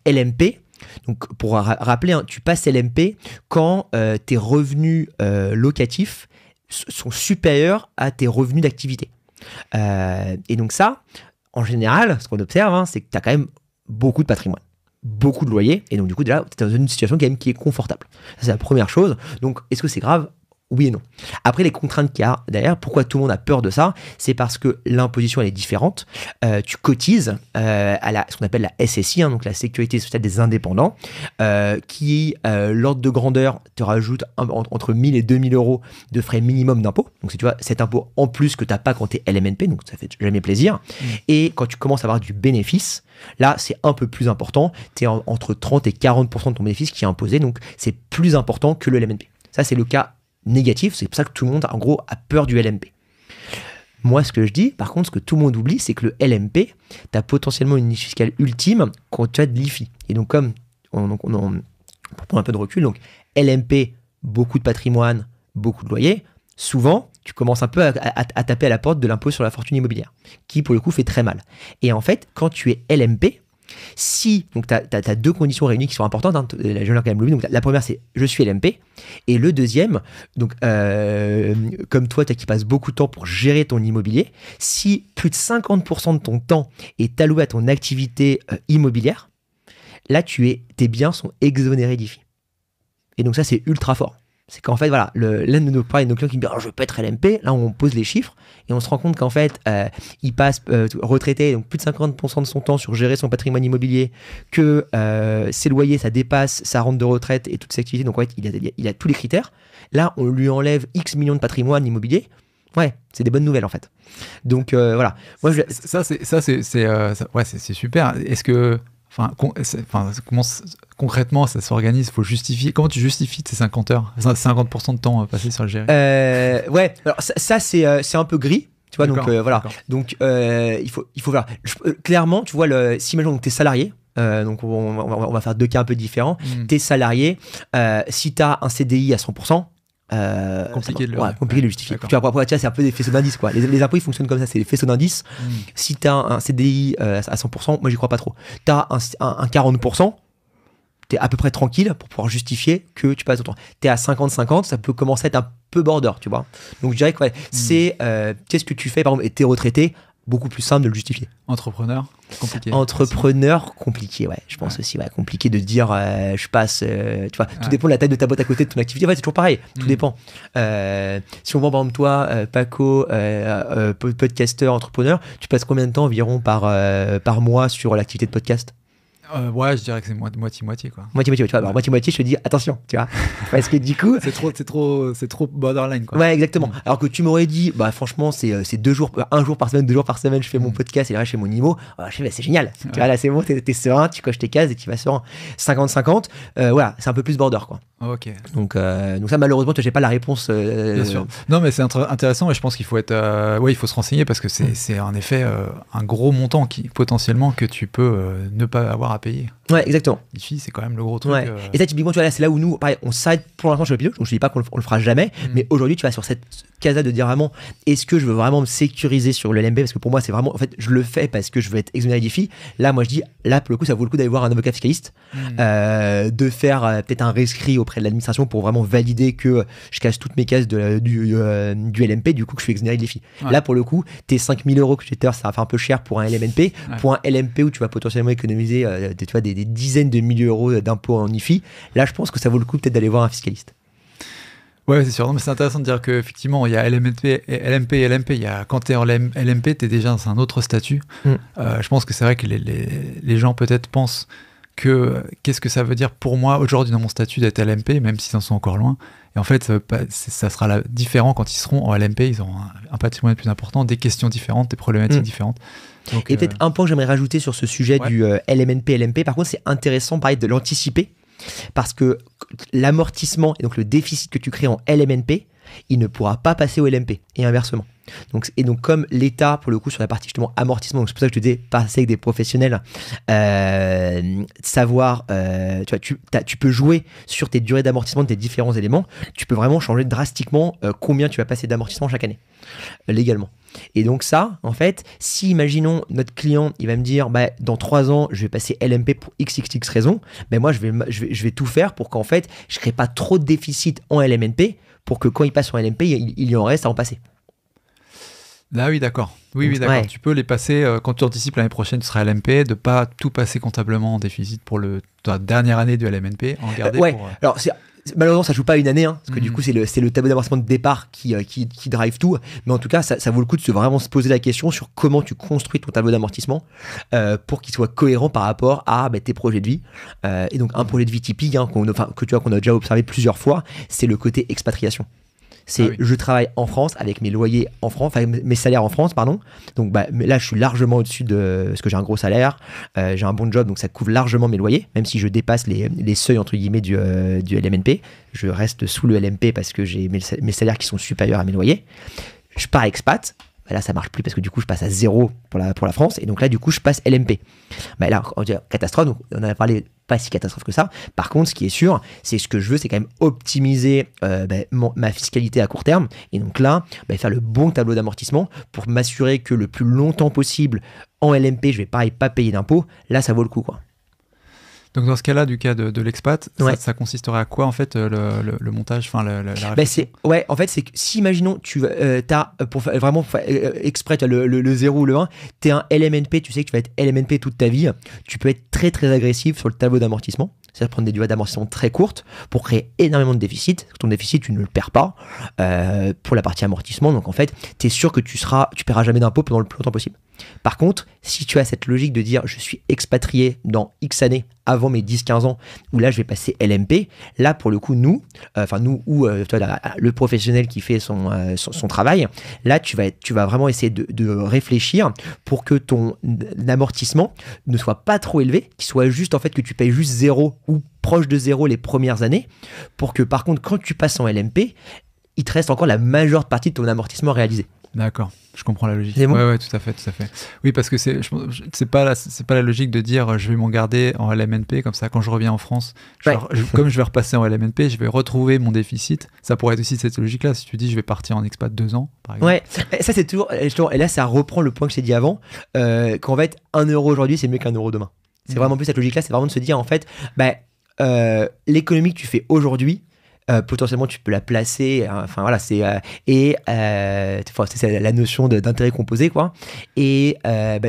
LMP, donc pour rappeler, tu passes LMP quand tes revenus locatifs sont supérieurs à tes revenus d'activité. Et donc ça, en général, ce qu'on observe, c'est que tu as quand même beaucoup de patrimoine, beaucoup de loyers, et donc du coup, déjà, tu es dans une situation quand même qui est confortable. Ça, c'est la première chose. Donc, est-ce que c'est grave ? Oui et non. Après, les contraintes qu'il y a derrière, pourquoi tout le monde a peur de ça? C'est parce que l'imposition, elle est différente. Tu cotises à ce qu'on appelle la SSI, donc la Sécurité sociale des indépendants, qui, l'ordre de grandeur, te rajoute entre 1 000 et 2 000 euros de frais minimum d'impôt. Donc, tu vois, cet impôt en plus que tu n'as pas quand tu es LMNP, donc ça fait jamais plaisir. Et quand tu commences à avoir du bénéfice, là, c'est un peu plus important. Tu es entre 30 et 40% de ton bénéfice qui est imposé, donc c'est plus important que le LMNP. Ça, c'est le cas négatif, c'est pour ça que tout le monde, en gros, a peur du LMP. Moi, ce que je dis, par contre, ce que tout le monde oublie, c'est que le LMP, tu as potentiellement une niche fiscale ultime quand tu as de l'IFI. Et donc, comme pour prendre un peu de recul, donc LMP, beaucoup de patrimoine, beaucoup de loyers, souvent, tu commences un peu à taper à la porte de l'impôt sur la fortune immobilière, qui pour le coup fait très mal. Et en fait, quand tu es LMP, si, donc tu as deux conditions réunies qui sont importantes, hein, je leur quand même le donc la première c'est je suis LMP, et le deuxième, donc comme toi qui passes beaucoup de temps pour gérer ton immobilier, si plus de 50% de ton temps est alloué à ton activité immobilière, là tes biens sont exonérés d'IFI. Et donc ça c'est ultra fort. C'est qu'en fait, voilà, l'un de nos clients qui me dit je veux pas être LMP, là on pose les chiffres et on se rend compte qu'en fait, il passe retraité, donc plus de 50% de son temps sur gérer son patrimoine immobilier, que ses loyers, ça dépasse sa rente de retraite et toutes ses activités, donc en fait, il a tous les critères. Là, on lui enlève X millions de patrimoine immobilier. Ouais, c'est des bonnes nouvelles en fait. Donc voilà. Moi, c'est super. Est-ce que comment concrètement ça s'organise? Faut justifier. Comment tu justifies tes 50 heures, 50% de temps passé sur le gérer? Ouais, alors ça c'est un peu gris, tu vois. Donc voilà. D'accord. Donc il faut voir. Clairement, tu vois, si imaginons que tu es salarié, donc on va faire deux cas un peu différents. Tu es salarié, si tu as un CDI à 100%, compliqué de le justifier. Tu vois, c'est un peu des faisceaux d'indices, quoi. Les impôts, ils fonctionnent comme ça, c'est des faisceaux d'indices. Si tu as un CDI à 100%, moi, j'y crois pas trop. Tu as un 40%, tu es à peu près tranquille pour pouvoir justifier que tu passes autant. Tu es à 50-50, ça peut commencer à être un peu border, tu vois. Donc, je dirais que c'est qu'est-ce que tu fais, par exemple, et tu es retraité, beaucoup plus simple de le justifier. Entrepreneur, compliqué. Entrepreneur, compliqué, ouais. Je pense aussi, compliqué de dire je passe, tu vois, tout dépend de la taille de ta boîte à côté de ton activité. Ouais, c'est toujours pareil, tout dépend. Si on voit par exemple toi, Paco, podcasteur, entrepreneur, tu passes combien de temps environ par mois sur l'activité de podcast? Ouais, je dirais que c'est moitié-moitié, quoi. Moitié-moitié, tu vois. Alors, moitié-moitié, je te dis attention, tu vois. Parce que du coup. c'est trop borderline, quoi. Ouais, exactement. Alors que tu m'aurais dit, franchement, c'est un jour par semaine, je fais mon podcast et là, je fais mon IMO. Je fais, c'est génial. Tu vois, là, c'est bon, t'es serein, tu coches tes cases et tu vas serein. 50-50, voilà, c'est un peu plus border, quoi. Ok. Donc ça, malheureusement, j'ai pas la réponse. Bien sûr. Non, mais c'est intéressant et je pense qu'il faut être, il faut se renseigner parce que c'est en effet un gros montant potentiellement que tu peux ne pas avoir à payer. Ouais, exactement. Ici, c'est quand même le gros truc. Ouais. Et ça, typiquement, tu vois, là, c'est là où nous, pareil, on s'arrête pour l'instant sur le pilote. Donc, je dis pas qu'on le fera jamais, mais aujourd'hui, tu vas sur cette case-là de dire vraiment, est-ce que je veux vraiment me sécuriser sur le LMP? Parce que pour moi, c'est vraiment, en fait, je le fais parce que je veux être exonéré d'IFI. Là, moi, je dis, là, pour le coup, ça vaut le coup d'aller voir un avocat fiscaliste, de faire peut-être un rescrit auprès de l'administration pour vraiment valider que je casse toutes mes cases du LMP, du coup, que je suis exonéré d'IFI. Ouais. Là, pour le coup, tes 5 000 euros que tu as, ça va faire un peu cher pour un LMNP. Ouais. Pour un LMP où tu vas potentiellement économiser tu vois, des dizaines de milliers d'euros d'impôts en IFI, là, je pense que ça vaut le coup peut-être d'aller voir un fiscaliste. Ouais, c'est sûr. Non, mais c'est intéressant de dire qu'effectivement, il y a LMP et LMP. Quand tu es en LMP, tu es déjà dans un autre statut. Je pense que c'est vrai que les gens peut-être pensent qu'est-ce que ça veut dire pour moi aujourd'hui dans mon statut d'être LMP, même s'ils en sont encore loin. Et en fait, ça sera différent quand ils seront en LMP. Ils auront un patrimoine plus important, des questions différentes, des problématiques différentes. Donc, et peut-être un point que j'aimerais rajouter sur ce sujet du LMNP, LMP. Par contre, c'est intéressant pareil, de l'anticiper parce que l'amortissement et donc le déficit que tu crées en LMNP, il ne pourra pas passer au LMP et inversement. Donc comme l'État, pour le coup, sur la partie justement amortissement, donc c'est pour ça que je te disais, passer avec des professionnels, savoir, tu peux jouer sur tes durées d'amortissement de tes différents éléments, tu peux vraiment changer drastiquement combien tu vas passer d'amortissement chaque année, légalement. Et donc ça, en fait, si imaginons notre client, il va me dire, dans 3 ans, je vais passer LMP pour XXX raison, moi je vais tout faire pour qu'en fait, je ne crée pas trop de déficit en LMNP pour que quand il passe en LMP, il y en reste à en passer. Ah oui, d'accord. Oui, d'accord. Ouais. Tu peux les passer, quand tu anticipes l'année prochaine, tu seras LMP, de ne pas tout passer comptablement en déficit pour ta dernière année du LMNP, en garder pour... Alors, malheureusement, ça ne joue pas à une année, parce que du coup, c'est le tableau d'amortissement de départ qui drive tout. Mais en tout cas, ça vaut le coup de vraiment se poser la question sur comment tu construis ton tableau d'amortissement pour qu'il soit cohérent par rapport à tes projets de vie. Et donc, un projet de vie typique qu'on a déjà observé plusieurs fois, c'est le côté expatriation. Je travaille en France avec mes loyers en France, enfin mes salaires en France, pardon. Donc là, je suis largement au-dessus parce que j'ai un gros salaire, j'ai un bon job, donc ça couvre largement mes loyers, même si je dépasse les seuils entre guillemets du LMNP. Je reste sous le LMP parce que j'ai mes salaires qui sont supérieurs à mes loyers. Je pars expat. Là, ça marche plus parce que du coup, je passe à 0 pour la France. Et donc là, du coup, je passe LMP. Là, on dit catastrophe. Donc, on en a parlé, pas si catastrophe que ça. Par contre, ce qui est sûr, c'est ce que je veux, c'est quand même optimiser ma fiscalité à court terme. Et donc là, faire le bon tableau d'amortissement pour m'assurer que le plus longtemps possible en LMP, je vais pareil pas payer d'impôts. Là, ça vaut le coup, quoi. Donc dans ce cas-là, du cas de l'expat, ouais. ça consisterait à quoi en fait le montage, enfin la réflexion? En fait, c'est que si imaginons tu as pour vraiment exprès tu as le 0 ou le 1, tu es un LMNP, tu sais que tu vas être LMNP toute ta vie, tu peux être très très agressif sur le tableau d'amortissement. C'est-à-dire prendre des durées d'amortissement très courtes pour créer énormément de déficit. Ton déficit, tu ne le perds pas pour la partie amortissement. Donc en fait, tu es sûr que tu paieras jamais d'impôt pendant le plus longtemps possible. Par contre, si tu as cette logique de dire je suis expatrié dans X années avant mes 10-15 ans, où là je vais passer LMP, là pour le coup nous ou le professionnel qui fait son travail, là tu vas vraiment essayer de réfléchir pour que ton amortissement ne soit pas trop élevé, qu'il soit juste en fait que tu payes juste 0 ou proche de 0 les premières années, pour que par contre quand tu passes en LMP, il te reste encore la majeure partie de ton amortissement réalisé. D'accord, je comprends la logique. C'est bon ? Ouais, tout à fait. Oui, parce que c'est pas la logique de dire je vais m'en garder en LMNP, comme ça quand je reviens en France, comme je vais repasser en LMNP, je vais retrouver mon déficit. Ça pourrait être aussi cette logique-là, si tu dis je vais partir en expat 2 ans, par exemple. Ouais, ça c'est toujours, et là ça reprend le point que je t'ai dit avant, qu'en fait 1 euro aujourd'hui c'est mieux qu'un euro demain. C'est vraiment plus cette logique-là, c'est vraiment de se dire en fait, l'économie que tu fais aujourd'hui, potentiellement tu peux la placer, c'est la notion d'intérêt composé, quoi, et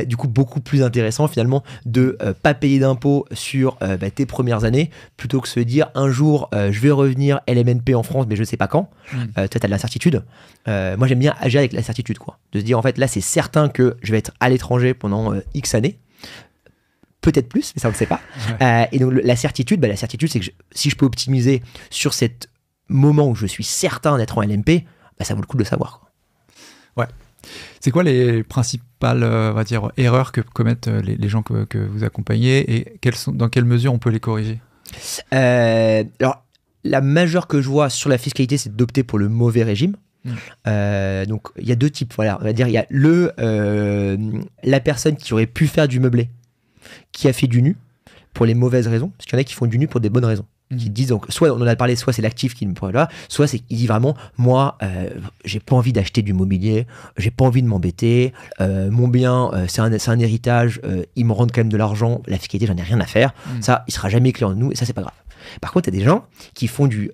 du coup beaucoup plus intéressant finalement de pas payer d'impôts sur tes premières années, plutôt que se dire un jour je vais revenir LMNP en France mais je sais pas quand. Toi t'as de l'incertitude, moi j'aime bien agir avec la certitude, quoi, de se dire en fait là c'est certain que je vais être à l'étranger pendant X années, peut-être plus, mais ça on ne sait pas. Ouais. Et donc la certitude, c'est que si je peux optimiser sur cet moment où je suis certain d'être en LMP, ça vaut le coup de le savoir, quoi. Ouais. C'est quoi les principales erreurs que commettent les gens que vous accompagnez, et dans quelle mesure on peut les corriger? Alors, la majeure que je vois sur la fiscalité, c'est d'opter pour le mauvais régime. Donc il y a 2 types. Voilà, on va dire il y a la personne qui aurait pu faire du meublé, qui a fait du nu pour les mauvaises raisons, parce qu'il y en a qui font du nu pour des bonnes raisons, qui disent, donc soit on en a parlé, soit c'est l'actif qui me prend là, soit c'est qu'il dit vraiment moi j'ai pas envie d'acheter du mobilier, j'ai pas envie de m'embêter, mon bien c'est un héritage, ils me rendent quand même de l'argent, la fiscalité j'en ai rien à faire, ça il sera jamais client de nous et ça c'est pas grave. Par contre, il y a des gens qui font du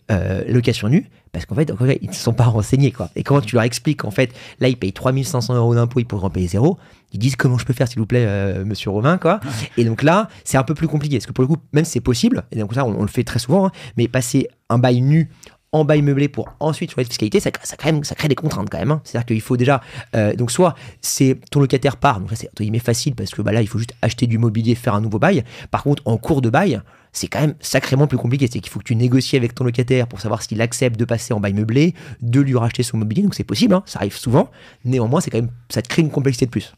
location nue parce qu'en fait, ils ne se sont pas renseignés, quoi. Et quand tu leur expliques qu'en fait, là, ils payent 3 500 € d'impôts, ils pourraient en payer 0, ils disent comment je peux faire, s'il vous plaît, monsieur Romain, quoi. Et donc là, c'est un peu plus compliqué parce que pour le coup, même si c'est possible, et donc ça, on le fait très souvent, hein, mais passer un bail nu en bail meublé pour ensuite changer de fiscalité, ça crée des contraintes quand même, hein. C'est-à-dire qu'il faut déjà, donc soit c'est ton locataire part, donc là c'est entre guillemets facile parce que là il faut juste acheter du mobilier, faire un nouveau bail. Par contre en cours de bail, c'est quand même sacrément plus compliqué, c'est qu'il faut que tu négocies avec ton locataire pour savoir s'il accepte de passer en bail meublé, de lui racheter son mobilier, donc c'est possible, hein, ça arrive souvent, néanmoins c'est quand même, ça te crée une complexité de plus.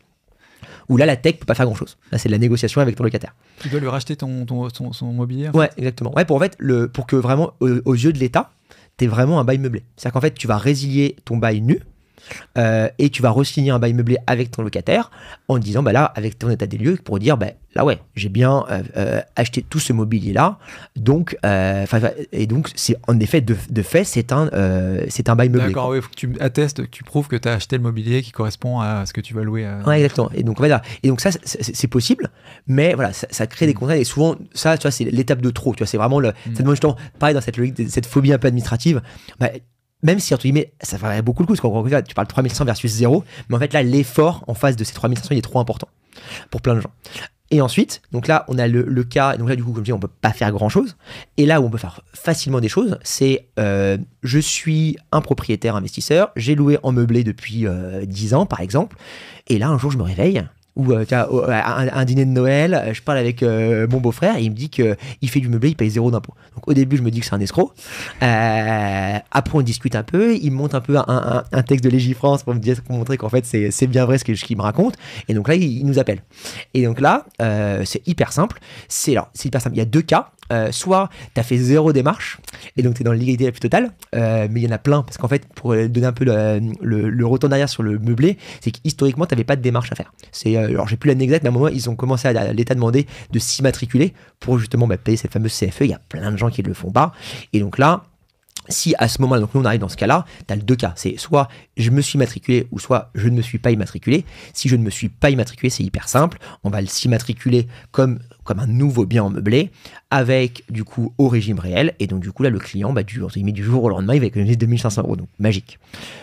Où là la tech peut pas faire grand chose, là c'est de la négociation avec ton locataire. Tu dois lui racheter son mobilier, en fait. Ouais, exactement, ouais, pour que vraiment aux yeux de l'État t'es vraiment un bail meublé. C'est-à-dire qu'en fait, tu vas résilier ton bail nu et tu vas re-signer un bail meublé avec ton locataire en disant, là, avec ton état des lieux, pour dire, là, ouais, j'ai bien acheté tout ce mobilier-là. Donc, et donc, c'est en effet, de fait, c'est un bail meublé. D'accord, oui, il faut que tu attestes, que tu prouves que tu as acheté le mobilier qui correspond à ce que tu vas louer. Ouais, exactement. Et donc, voilà. Et donc ça, c'est possible, mais voilà, ça crée des contraintes. Et souvent, ça, tu vois, c'est l'étape de trop. Tu vois, c'est vraiment ça demande justement, pareil, dans cette logique, cette phobie un peu administrative. Même si, entre guillemets, ça ferait beaucoup le coup, parce qu'en gros, tu parles 3100 versus 0, mais en fait, là, l'effort en face de ces 3500, il est trop important pour plein de gens. Et ensuite, donc là, on a le cas, donc là, du coup, comme je dis, on peut pas faire grand chose. Et là où on peut faire facilement des choses, c'est je suis un propriétaire investisseur, j'ai loué en meublé depuis 10 ans, par exemple, et là, un jour, je me réveille, ou un dîner de Noël, je parle avec mon beau-frère et il me dit qu'il fait du meublé, il paye 0 d'impôt. Donc au début je me dis que c'est un escroc, après on discute un peu, il me montre un peu un texte de Légifrance pour montrer qu'en fait c'est bien vrai ce qu'il me raconte, et donc là il nous appelle. Et donc là c'est hyper simple, il y a 2 cas. soit tu as fait 0 démarche, et donc tu es dans l'illégalité la plus totale, mais il y en a plein, parce qu'en fait, pour donner un peu le retour derrière sur le meublé, c'est qu'historiquement, tu n'avais pas de démarche à faire. Alors, j'ai plus l'année exacte, mais à un moment, ils ont commencé à l'État demander de s'immatriculer pour justement payer cette fameuse CFE. Il y a plein de gens qui ne le font pas. Et donc là, si à ce moment-là, donc nous on arrive dans ce cas-là, tu as le 2 cas, c'est soit je me suis immatriculé ou soit je ne me suis pas immatriculé. Si je ne me suis pas immatriculé, c'est hyper simple, on va s'immatriculer comme un nouveau bien en meublé avec du coup au régime réel, et donc du coup là le client du jour au lendemain il va économiser 2500 €, donc magique.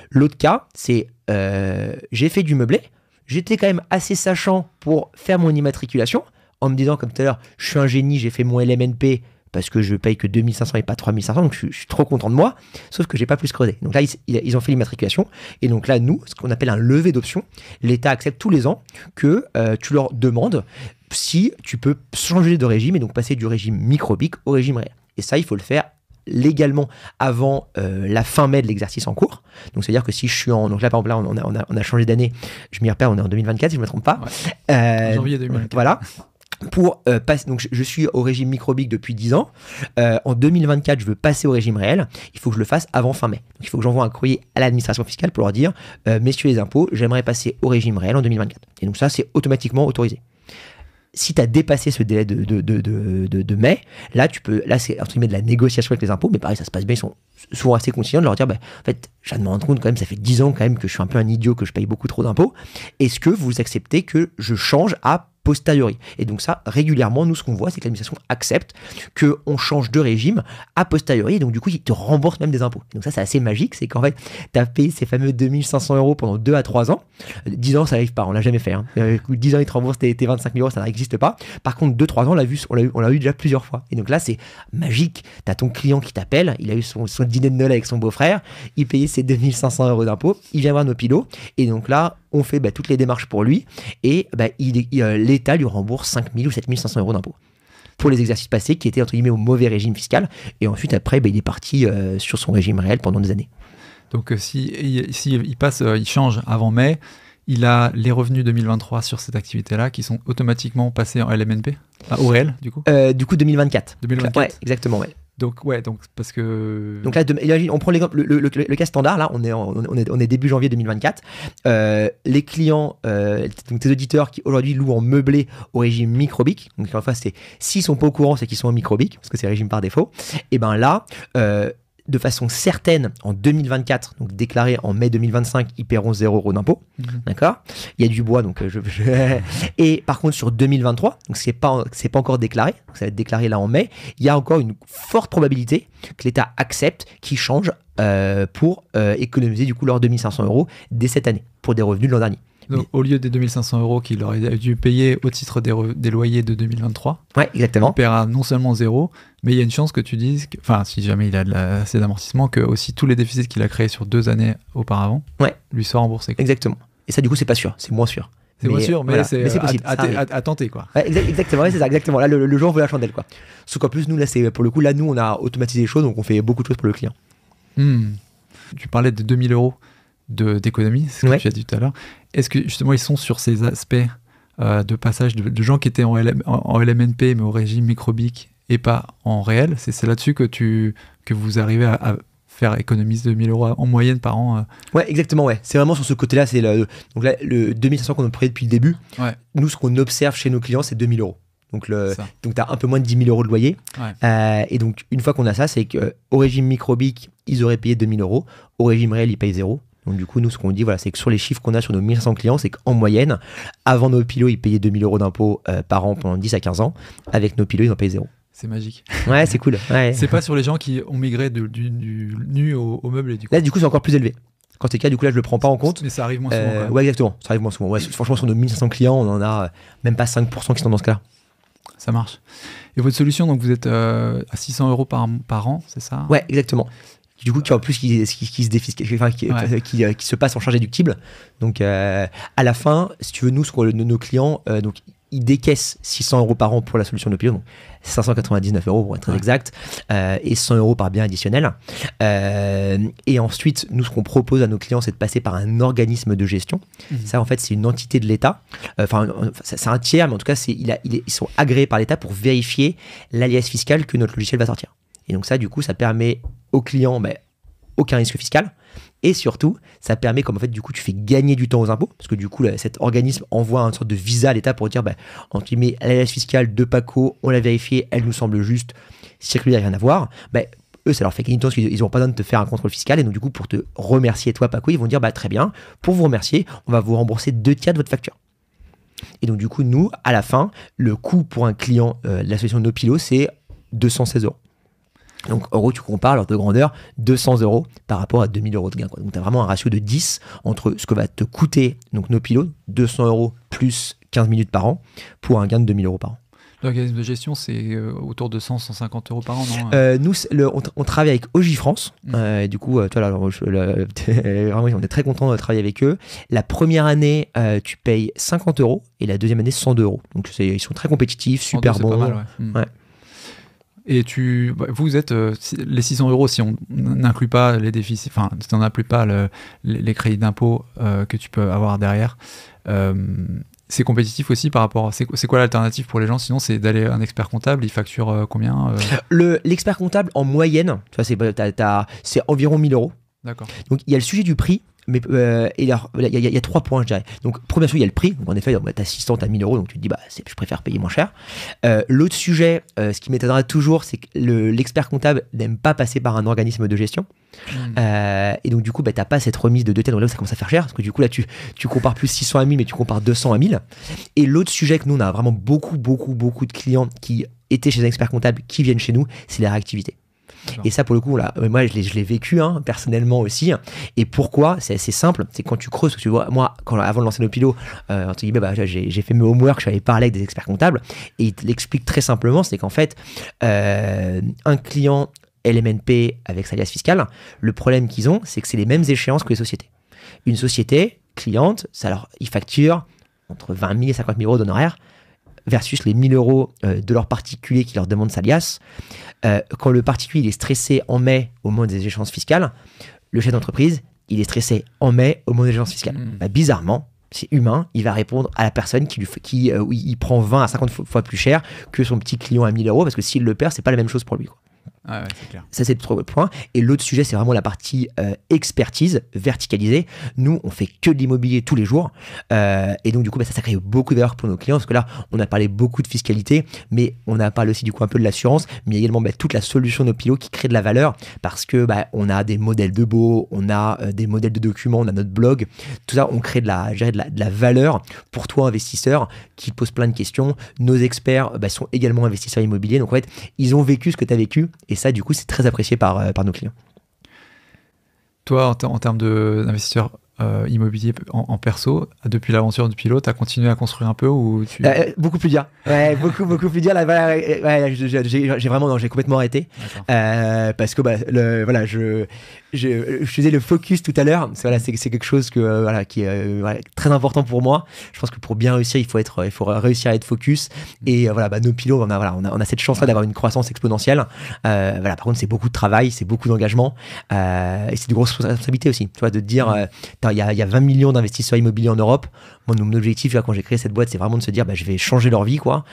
L'autre cas, c'est j'ai fait du meublé, j'étais quand même assez sachant pour faire mon immatriculation en me disant comme tout à l'heure, je suis un génie, j'ai fait mon LMNP parce que je paye que 2500 et pas 3500, donc je suis trop content de moi, sauf que j'ai pas plus creusé. Donc là, ils ont fait l'immatriculation, et donc là, nous, ce qu'on appelle un levé d'option, l'État accepte tous les ans que tu leur demandes si tu peux changer de régime, et donc passer du régime microbique au régime réel. Et ça, il faut le faire légalement avant la fin mai de l'exercice en cours. Donc c'est-à-dire que si je suis donc là par exemple là on a changé d'année, je m'y repère, on est en 2024 si je ne me trompe pas. Ouais. Janvier 2024. Voilà. Pour passer, donc je suis au régime microbique depuis 10 ans. En 2024, je veux passer au régime réel. Il faut que je le fasse avant fin mai. Donc, il faut que j'envoie un courrier à l'administration fiscale pour leur dire messieurs les impôts, j'aimerais passer au régime réel en 2024. Et donc ça, c'est automatiquement autorisé. Si tu as dépassé ce délai de mai, là c'est entre guillemets de la négociation avec les impôts, mais pareil, ça se passe bien, ils sont souvent assez conciliants de leur dire en fait, je viens de me rendre compte quand même, ça fait 10 ans quand même que je suis un peu un idiot, que je paye beaucoup trop d'impôts. Est-ce que vous acceptez que je change à posteriori? Et donc ça, régulièrement, nous, ce qu'on voit, c'est que l'administration accepte qu'on change de régime a posteriori, et donc du coup, ils te remboursent même des impôts. Donc ça, c'est assez magique, c'est qu'en fait, tu as payé ces fameux 2500 € pendant 2 à 3 ans. 10 ans, ça n'arrive pas, on l'a jamais fait. 10 ans, ils te remboursent tes 25 000 €, ça n'existe pas. Par contre, 2-3 ans, on l'a eu déjà plusieurs fois. Et donc là, c'est magique. Tu as ton client qui t'appelle, il a eu son dîner de Noël avec son beau-frère, il payait ses 2500 € d'impôts, il vient voir nos pilotes, et donc là, on fait toutes les démarches pour lui, et l'État lui rembourse 5 000 ou 7 500 € d'impôts pour les exercices passés qui étaient entre guillemets au mauvais régime fiscal, et ensuite après il est parti sur son régime réel pendant des années. Donc si il change avant mai, il a les revenus 2023 sur cette activité-là qui sont automatiquement passés en LMNP, au réel du coup. Du coup 2024. 2024. Ouais, exactement, ouais. Donc parce que. Donc là, on prend l'exemple, le cas standard, là, on est début janvier 2024. Les clients, donc tes auditeurs qui aujourd'hui louent en meublé au régime microbique, donc en face, s'ils sont pas au courant, c'est qu'ils sont en microbique, parce que c'est le régime par défaut. Et ben là, de façon certaine, en 2024, donc déclaré en mai 2025, ils paieront 0 € d'impôt. D'accord ? Il y a du bois, donc Et par contre, sur 2023, donc c'est pas encore déclaré, donc ça va être déclaré là en mai, il y a encore une forte probabilité que l'État accepte qu'il change pour économiser du coup leurs 2500 € dès cette année, pour des revenus de l'an dernier. Donc, au lieu des 2500 € qu'il aurait dû payer au titre des loyers de 2023, ouais, exactement. Il paiera non seulement 0, mais il y a une chance que tu dises, si jamais il a assez d'amortissement, que aussi tous les déficits qu'il a créés sur 2 années auparavant lui soient remboursés. Exactement. Et ça, du coup, c'est pas sûr, c'est moins sûr. C'est moins sûr, mais, voilà. c'est possible. À tenter, quoi. Ouais, exactement, c'est ça, exactement. Là, le jour, on veut la chandelle, quoi. Sauf qu'en plus, nous, là, pour le coup, là, nous, on a automatisé les choses, donc on fait beaucoup de choses pour le client. Tu parlais de 2000 € d'économie, c'est ce que tu as dit tout à l'heure. Est-ce que justement ils sont sur ces aspects de passage de gens qui étaient en LMNP mais au régime microbique et pas en réel, c'est là-dessus que vous arrivez à faire économiser 2000 € en moyenne par an? Ouais, exactement, ouais. C'est vraiment sur ce côté-là, donc là, le 2500 qu'on a pris depuis le début. Ouais. Nous, ce qu'on observe chez nos clients, c'est 2000 €. Donc tu as un peu moins de 10 000 € de loyer. Ouais. Et donc, une fois qu'on a ça, c'est qu'au régime microbique, ils auraient payé 2000 €. Au régime réel, ils payent 0. Donc du coup, nous, ce qu'on dit, c'est que sur les chiffres qu'on a sur nos 1500 clients, c'est qu'en moyenne, avant nos pilotes, ils payaient 2000 € d'impôts par an pendant 10 à 15 ans. Avec nos pilotes, ils en payent 0. C'est magique. Ouais, c'est cool. Ouais. C'est pas sur les gens qui ont migré du nu au meuble. Du coup. Là, du coup, c'est encore plus élevé. Quand c'est le cas, du coup, là, je le prends pas en compte. Mais ça arrive moins souvent. Ouais, exactement. Ça arrive moins souvent. Ouais, franchement, sur nos 1500 clients, on en a même pas 5% qui sont dans ce cas-là. Ça marche. Et votre solution, donc vous êtes à 600 € par an, c'est ça? Ouais, exactement. Du coup, en plus, qui se passe en charge déductible. Donc, à la fin, si tu veux, nous, nos clients, donc, ils décaissent 600 € par an pour la solution Nopilo, donc 599 € pour être très exact, et 100 € par bien additionnel. Et ensuite, nous, ce qu'on propose à nos clients, c'est de passer par un organisme de gestion. Ça, en fait, c'est une entité de l'État. C'est un tiers, mais en tout cas, ils sont agréés par l'État pour vérifier l'alias fiscal que notre logiciel va sortir. Et donc ça, du coup, ça permet aux clients aucun risque fiscal. Et surtout, ça permet, comme en fait, du coup, tu fais gagner du temps aux impôts, parce que du coup, cet organisme envoie une sorte de visa à l'État pour dire, entre guillemets, l'alias fiscale de Paco, on l'a vérifié, elle nous semble juste, circulaire, rien à voir. Eux, ça leur fait gagner du temps, parce qu'ils n'ont pas besoin de te faire un contrôle fiscal. Et donc, du coup, pour te remercier, toi, Paco, ils vont dire, très bien, pour vous remercier, on va vous rembourser 2/3 de votre facture. Et donc, du coup, nous, à la fin, le coût pour un client de la solution Nopilo, c'est 216 €. Donc, en gros, tu compares l'ordre de grandeur 200 € par rapport à 2000 € de gain, quoi. Donc, tu as vraiment un ratio de 10 entre ce que va te coûter donc, Nopilo, 200 € plus 15 minutes par an, pour un gain de 2000 € par an. L'organisme de gestion, c'est autour de 100-150 € par an, non? Nous, on travaille avec Ogifrance. Du coup, vraiment, on est très content de travailler avec eux. La première année, tu payes 50 € et la deuxième année, 102 €. Donc, ils sont très compétitifs, super bons. C'est pas mal, ouais. Et vous êtes les 600 € si on n'inclut pas les déficits, enfin si on n'inclut pas les crédits d'impôt que tu peux avoir derrière, c'est compétitif aussi par rapport. C'est quoi l'alternative pour les gens? Sinon, c'est d'aller un expert comptable. Il facture combien? L'expert comptable en moyenne, c'est environ 1000 €. D'accord. Donc il y a le sujet du prix. Mais il y a 3 points, je dirais. Donc, première chose, il y a le prix. Donc, en effet, ta assistante à 1000 €, donc tu te dis, je préfère payer moins cher. L'autre sujet, ce qui m'étonnera toujours, c'est que l'expert comptable n'aime pas passer par un organisme de gestion. Et donc, du coup, tu n'as pas cette remise de 2/3. Donc là, ça commence à faire cher. Parce que du coup, là, tu compares plus 600 à 1000, mais tu compares 200 à 1000. Et l'autre sujet que nous, on a vraiment beaucoup de clients qui étaient chez un expert comptable, qui viennent chez nous, c'est la réactivité. D'accord. Et ça, pour le coup, moi, je l'ai vécu personnellement aussi. Et pourquoi? C'est assez simple. C'est quand tu creuses, parce que tu vois, moi, avant de lancer Nopilo, entre guillemets, j'ai fait mes homework, j'avais parlé avec des experts comptables, et ils te l'expliquent très simplement. C'est qu'en fait, un client LMNP avec sa alias fiscale, le problème qu'ils ont, c'est que c'est les mêmes échéances que les sociétés. Une société cliente, ils facturent entre 20 000 et 50 000 € d'honoraires, versus les 1000 € de leur particulier qui leur demande sa liasse. Quand le particulier il est stressé en mai au moment des échéances fiscales, le chef d'entreprise, il est stressé en mai au moment des échéances fiscales. Bizarrement, c'est humain, il va répondre à la personne qui il prend 20 à 50 fois plus cher que son petit client à 1000 €, parce que s'il le perd, c'est pas la même chose pour lui, quoi. Ah ouais, c'est clair. Ça, c'est le point. Et l'autre sujet, c'est vraiment la partie expertise verticalisée. Nous, on fait que de l'immobilier tous les jours. Et donc, du coup, ça crée beaucoup de valeur pour nos clients. Parce que là, on a parlé beaucoup de fiscalité, mais on a parlé aussi du coup un peu de l'assurance, mais également toute la solution Nopilo qui crée de la valeur, parce que on a des modèles de beaux, on a des modèles de documents, on a notre blog. Tout ça, on crée de la valeur pour toi, investisseur, qui te pose plein de questions. Nos experts sont également investisseurs immobiliers. Donc, en fait, ils ont vécu ce que tu as vécu. Et ça, du coup, c'est très apprécié par nos clients. Toi, en termes d'investisseur immobilier en perso, depuis l'aventure de pilote, tu as continué à construire un peu ou beaucoup plus dur. Ouais, beaucoup plus dur. Là, j'ai complètement arrêté. Parce que je faisais le focus tout à l'heure. C'est quelque chose qui est très important pour moi. Je pense que pour bien réussir, il faut réussir à être focus. Et Nopilo, on a cette chance-là d'avoir une croissance exponentielle. Par contre, c'est beaucoup de travail, c'est beaucoup d'engagement. Et c'est de grosses responsabilités aussi. Tu vois, de te dire, il y a 20 millions d'investisseurs immobiliers en Europe. Mon objectif, quand j'ai créé cette boîte, c'est vraiment de se dire, je vais changer leur vie, quoi.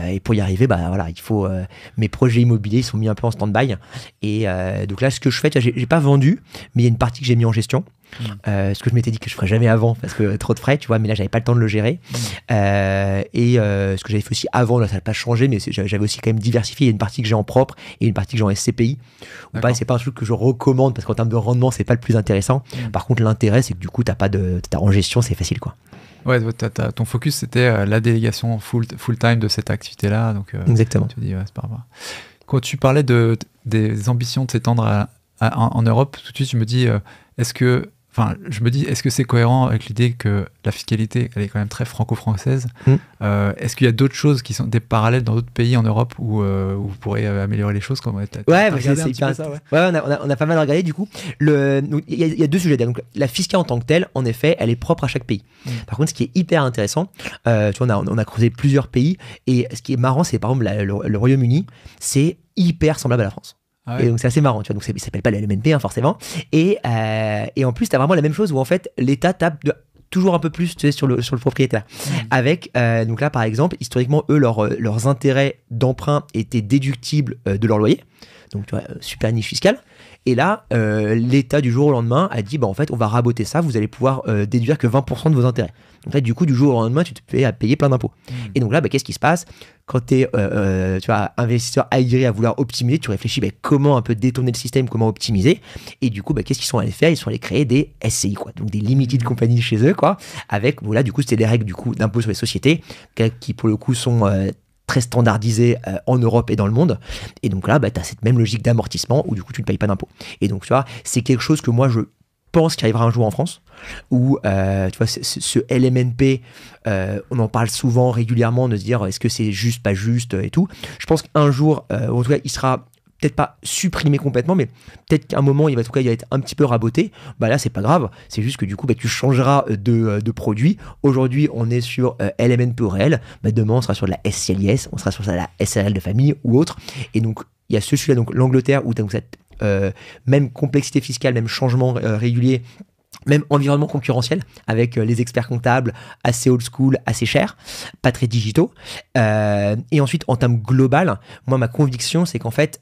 Et pour y arriver, il faut mes projets immobiliers sont mis un peu en stand-by. Et donc là, ce que je fais, j'ai pas vendu, mais il y a une partie que j'ai mis en gestion. Ce que je m'étais dit que je ferais jamais avant parce que trop de frais, tu vois, mais là j'avais pas le temps de le gérer. Ce que j'avais fait aussi avant, là ça n'a pas changé, mais j'avais aussi quand même diversifié. Il y a une partie que j'ai en propre et une partie que j'ai en SCPI. Pareil, c'est pas un truc que je recommande parce qu'en termes de rendement, c'est pas le plus intéressant. Par contre, l'intérêt, c'est que du coup, t'as en gestion, c'est facile, quoi. Ouais, ton focus c'était la délégation full time de cette activité-là. Donc, exactement. Tu te dis, c'est pas grave. Quand tu parlais des ambitions de s'étendre en Europe, tout de suite, je me dis, est-ce que Enfin, je me dis, est-ce que c'est cohérent avec l'idée que la fiscalité, elle est quand même très franco-française? Est-ce qu'il y a d'autres choses qui sont des parallèles dans d'autres pays en Europe où vous pourrez améliorer les choses comme c'est hyper ça. Ouais, on a pas mal regardé du coup. Il y a deux sujets. Donc, la fiscalité en tant que telle, en effet, elle est propre à chaque pays. Par contre, ce qui est hyper intéressant, tu vois, on a creusé plusieurs pays et ce qui est marrant, c'est par exemple le Royaume-Uni, c'est hyper semblable à la France. Ah ouais. Et donc c'est assez marrant, tu vois. Donc ça s'appelle pas le LMNP forcément. Et en plus, tu as vraiment la même chose où en fait l'État tape toujours un peu plus, tu sais, sur le propriétaire. Avec donc là par exemple, historiquement eux leurs intérêts d'emprunt étaient déductibles de leur loyer. Donc tu vois, super niche fiscale. Et là, l'État du jour au lendemain a dit, en fait, on va raboter ça, vous allez pouvoir déduire que 20% de vos intérêts. Donc là, du coup, du jour au lendemain, tu te fais à payer plein d'impôts. Et donc là, qu'est-ce qui se passe quand tu es tu vois, investisseur aguerri à vouloir optimiser? Tu réfléchis comment un peu détourner le système, comment optimiser. Et du coup, qu'est-ce qu'ils sont allés faire? Ils sont allés créer des SCI, quoi. Donc des limited companies chez eux, quoi. Avec, voilà, du coup, c'était des règles d'impôt sur les sociétés qui, pour le coup, sont très standardisé en Europe et dans le monde. Et donc là, tu as cette même logique d'amortissement où du coup, tu ne payes pas d'impôts. Et donc, tu vois, c'est quelque chose que moi, je pense qu'il arrivera un jour en France, où, tu vois, ce LMNP, on en parle souvent, régulièrement, de se dire, est-ce que c'est juste, pas juste, et tout. Je pense qu'un jour, en tout cas, il sera peut-être pas supprimé complètement, mais peut-être qu'à un moment, il va être un petit peu raboté. Là, c'est pas grave. C'est juste que du coup, tu changeras de produit. Aujourd'hui, on est sur LMNP au réel. Demain, on sera sur de la SCLIS, on sera sur la SRL de famille ou autre. Et donc, il y a ce sujet, donc l'Angleterre, où tu as cette même complexité fiscale, même changement régulier, même environnement concurrentiel avec les experts comptables assez old school, assez chers, pas très digitaux. Et ensuite, en termes global, moi, ma conviction, c'est qu'en fait,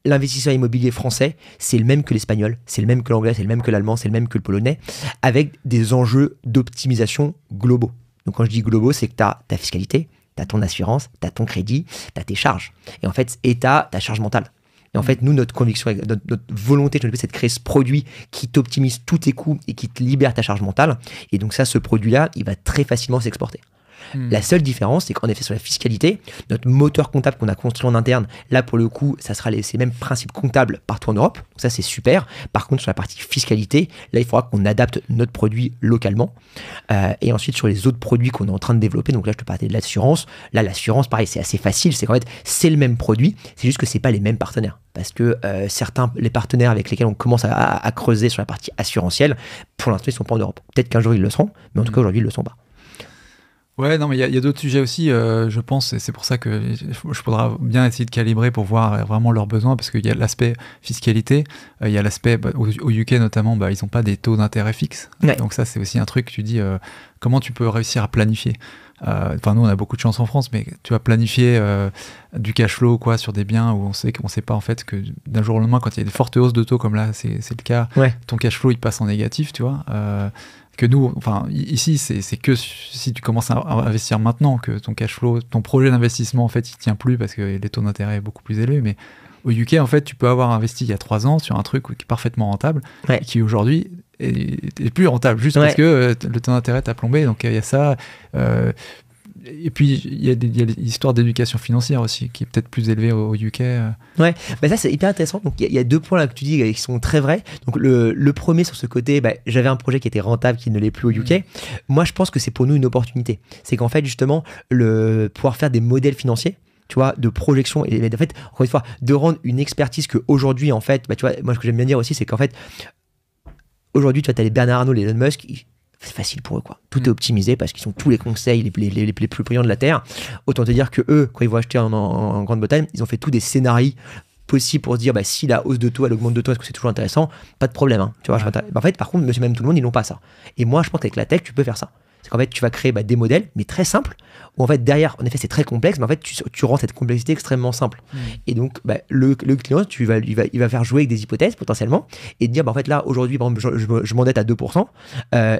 l'investisseur immobilier français, c'est le même que l'espagnol, c'est le même que l'anglais, c'est le même que l'allemand, c'est le même que le polonais, avec des enjeux d'optimisation globaux. Donc, quand je dis globaux, c'est que tu as ta fiscalité, tu as ton assurance, tu as ton crédit, tu as tes charges. Et en fait, tu as ta charge mentale. Et en fait, nous, notre conviction, notre volonté, c'est de créer ce produit qui t'optimise tous tes coûts et qui te libère ta charge mentale. Et donc ça, ce produit-là, il va très facilement s'exporter. La seule différence, c'est qu'en effet, sur la fiscalité, notre moteur comptable qu'on a construit en interne, là, pour le coup, ça sera ces mêmes principes comptables partout en Europe. Donc ça, c'est super. Par contre, sur la partie fiscalité, là, il faudra qu'on adapte notre produit localement. Et ensuite, sur les autres produits qu'on est en train de développer, donc là, je te parlais de l'assurance. Là, l'assurance, pareil, c'est assez facile. C'est qu'en fait, c'est le même produit. C'est juste que c'est pas les mêmes partenaires. Parce que les partenaires avec lesquels on commence à creuser sur la partie assurantielle, pour l'instant, ils ne sont pas en Europe. Peut-être qu'un jour, ils le seront, mais en tout cas, aujourd'hui, ils ne le sont pas. Ouais, non, mais il y a d'autres sujets aussi, je pense, et c'est pour ça que je faudra bien essayer de calibrer pour voir vraiment leurs besoins, parce qu'il y a l'aspect fiscalité, il y a l'aspect, au UK notamment, ils n'ont pas des taux d'intérêt fixes. Ouais. Donc ça, c'est aussi un truc, tu dis, comment tu peux réussir à planifier. Nous, on a beaucoup de chance en France, mais tu vas planifier du cash flow sur des biens où on sait pas en fait que d'un jour au lendemain, quand il y a des fortes hausses de taux comme là, c'est le cas, ton cash flow il passe en négatif, tu vois. Que nous, ici, c'est que si tu commences à investir maintenant que ton cash flow, ton projet d'investissement, en fait, il tient plus parce que les taux d'intérêt sont beaucoup plus élevés. Mais au UK, en fait, tu peux avoir investi il y a 3 ans sur un truc qui est parfaitement rentable, et qui aujourd'hui est plus rentable, juste parce que le taux d'intérêt t'a plombé. Donc, il y a ça. Et puis, il y a l'histoire d'éducation financière aussi, qui est peut-être plus élevée au UK. Ouais, ça c'est hyper intéressant. Donc, il y a 2 points là que tu dis qui sont très vrais. Donc, le premier sur ce côté, j'avais un projet qui était rentable, qui ne l'est plus au UK. Moi, je pense que c'est pour nous une opportunité. C'est qu'en fait, justement, pouvoir faire des modèles financiers, tu vois, de projection, et en fait, encore une fois, de rendre une expertise qu'aujourd'hui, en fait, tu vois, moi, ce que j'aime bien dire aussi, c'est qu'en fait, aujourd'hui, tu vois, t'as les Bernard Arnault, les Elon Musk, c'est facile pour eux, quoi. Tout est optimisé parce qu'ils ont tous les conseils les plus brillants de la Terre. Autant te dire que eux, quand ils vont acheter en Grande-Bretagne, ils ont fait tous des scénarios possibles pour se dire si la hausse de taux, elle augmente de taux, est-ce que c'est toujours intéressant? Pas de problème, hein. Tu vois, en fait, par contre, monsieur, même tout le monde, ils n'ont pas ça. Et moi, je pense qu'avec la tech, tu peux faire ça. C'est qu'en fait, tu vas créer des modèles, mais très simples, où en fait, derrière, en effet, c'est très complexe, mais en fait, tu rends cette complexité extrêmement simple. Et donc, le client, il va faire jouer avec des hypothèses, potentiellement, et te dire, en fait, là, aujourd'hui, par exemple, je m'endette à 2%.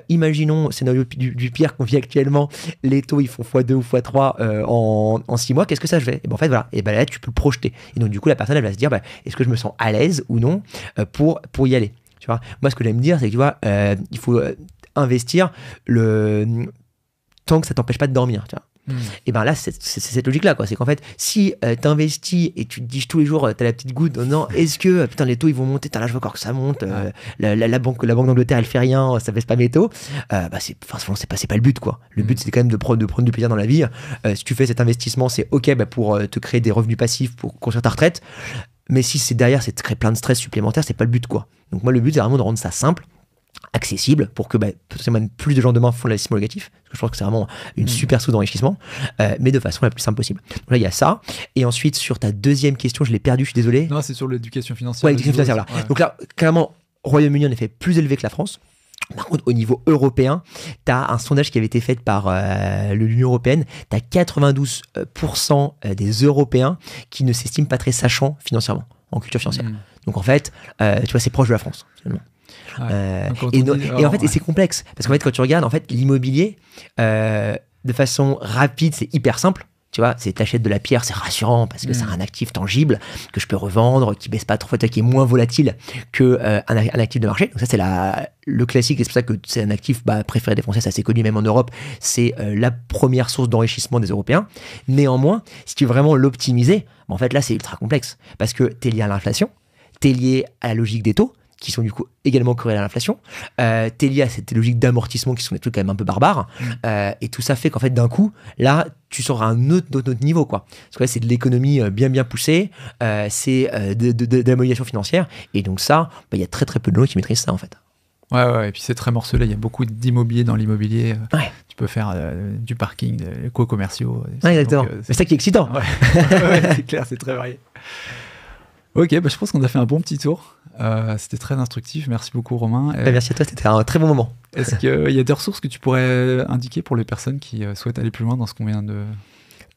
Imaginons, scénario du pire qu'on vit actuellement, les taux, ils font x2 ou x3 en 6 mois, qu'est-ce que ça je fais? Et ben, en fait, voilà. Et ben là, tu peux le projeter. Et donc, du coup, la personne, elle va se dire, est-ce que je me sens à l'aise ou non pour y aller? Tu vois, moi, ce que j'aime dire, c'est que, tu vois, il faut investir tant que ça t'empêche pas de dormir, tu vois. Et ben là, c'est cette logique-là, quoi. C'est qu'en fait, si t'investis et tu te dis tous les jours, t'as la petite goutte, non, est-ce que putain les taux ils vont monter, là je veux encore que ça monte, la banque d'Angleterre elle fait rien, ça baisse pas mes taux, c'est pas le but, quoi. Le but c'est quand même de prendre du plaisir dans la vie. Si tu fais cet investissement, c'est ok pour te créer des revenus passifs pour construire ta retraite, mais si c'est derrière, c'est de créer plein de stress supplémentaires, c'est pas le but, quoi. Donc moi le but c'est vraiment de rendre ça simple, accessible, pour que potentiellement plus de gens demain font l'investissement locatif, parce que je pense que c'est vraiment une super source d'enrichissement, mais de façon la plus simple possible. Donc là il y a ça, et ensuite sur ta deuxième question, je l'ai perdue, je suis désolé. Non, c'est sur l'éducation financière. Ouais, l'éducation financière, là. Ouais. Donc là, clairement, Royaume-Uni en effet plus élevé que la France. Par contre, au niveau européen, tu as un sondage qui avait été fait par l'Union européenne. Tu as 92% des Européens qui ne s'estiment pas très sachants financièrement, en culture financière. Donc en fait, tu vois, c'est proche de la France, finalement. Et en fait, et c'est complexe. Parce qu'en fait, quand tu regardes, en fait, l'immobilier, de façon rapide, c'est hyper simple. Tu vois, c'est t'achètes de la pierre, c'est rassurant parce que c'est un actif tangible que je peux revendre, qui baisse pas trop, qui est moins volatile que un actif de marché. Donc ça, c'est le classique, et c'est pour ça que c'est un actif préféré des Français, c'est assez connu même en Europe. C'est la première source d'enrichissement des Européens. Néanmoins, si tu veux vraiment l'optimiser, en fait là, c'est ultra complexe parce que t'es lié à l'inflation, t'es lié à la logique des taux, qui sont du coup également corrélés à l'inflation, t'es lié à cette logique d'amortissement qui sont des trucs quand même un peu barbares, et tout ça fait qu'en fait d'un coup, là, tu sors à un autre niveau, quoi. Parce que là, c'est de l'économie bien poussée, c'est de la modélisation financière, et donc ça, il y a très très peu de gens qui maîtrisent ça en fait. Ouais, et puis c'est très morcelé, il y a beaucoup d'immobilier dans l'immobilier, tu peux faire du parking, des co-commerciaux. Ouais, exactement, c'est ça qui est excitant. Ouais, c'est clair, c'est très varié. Ok, je pense qu'on a fait un bon petit tour. C'était très instructif. Merci beaucoup, Romain. Merci à toi, c'était un très bon moment. Est-ce qu'il y a des ressources que tu pourrais indiquer pour les personnes qui souhaitent aller plus loin dans ce qu'on vient de...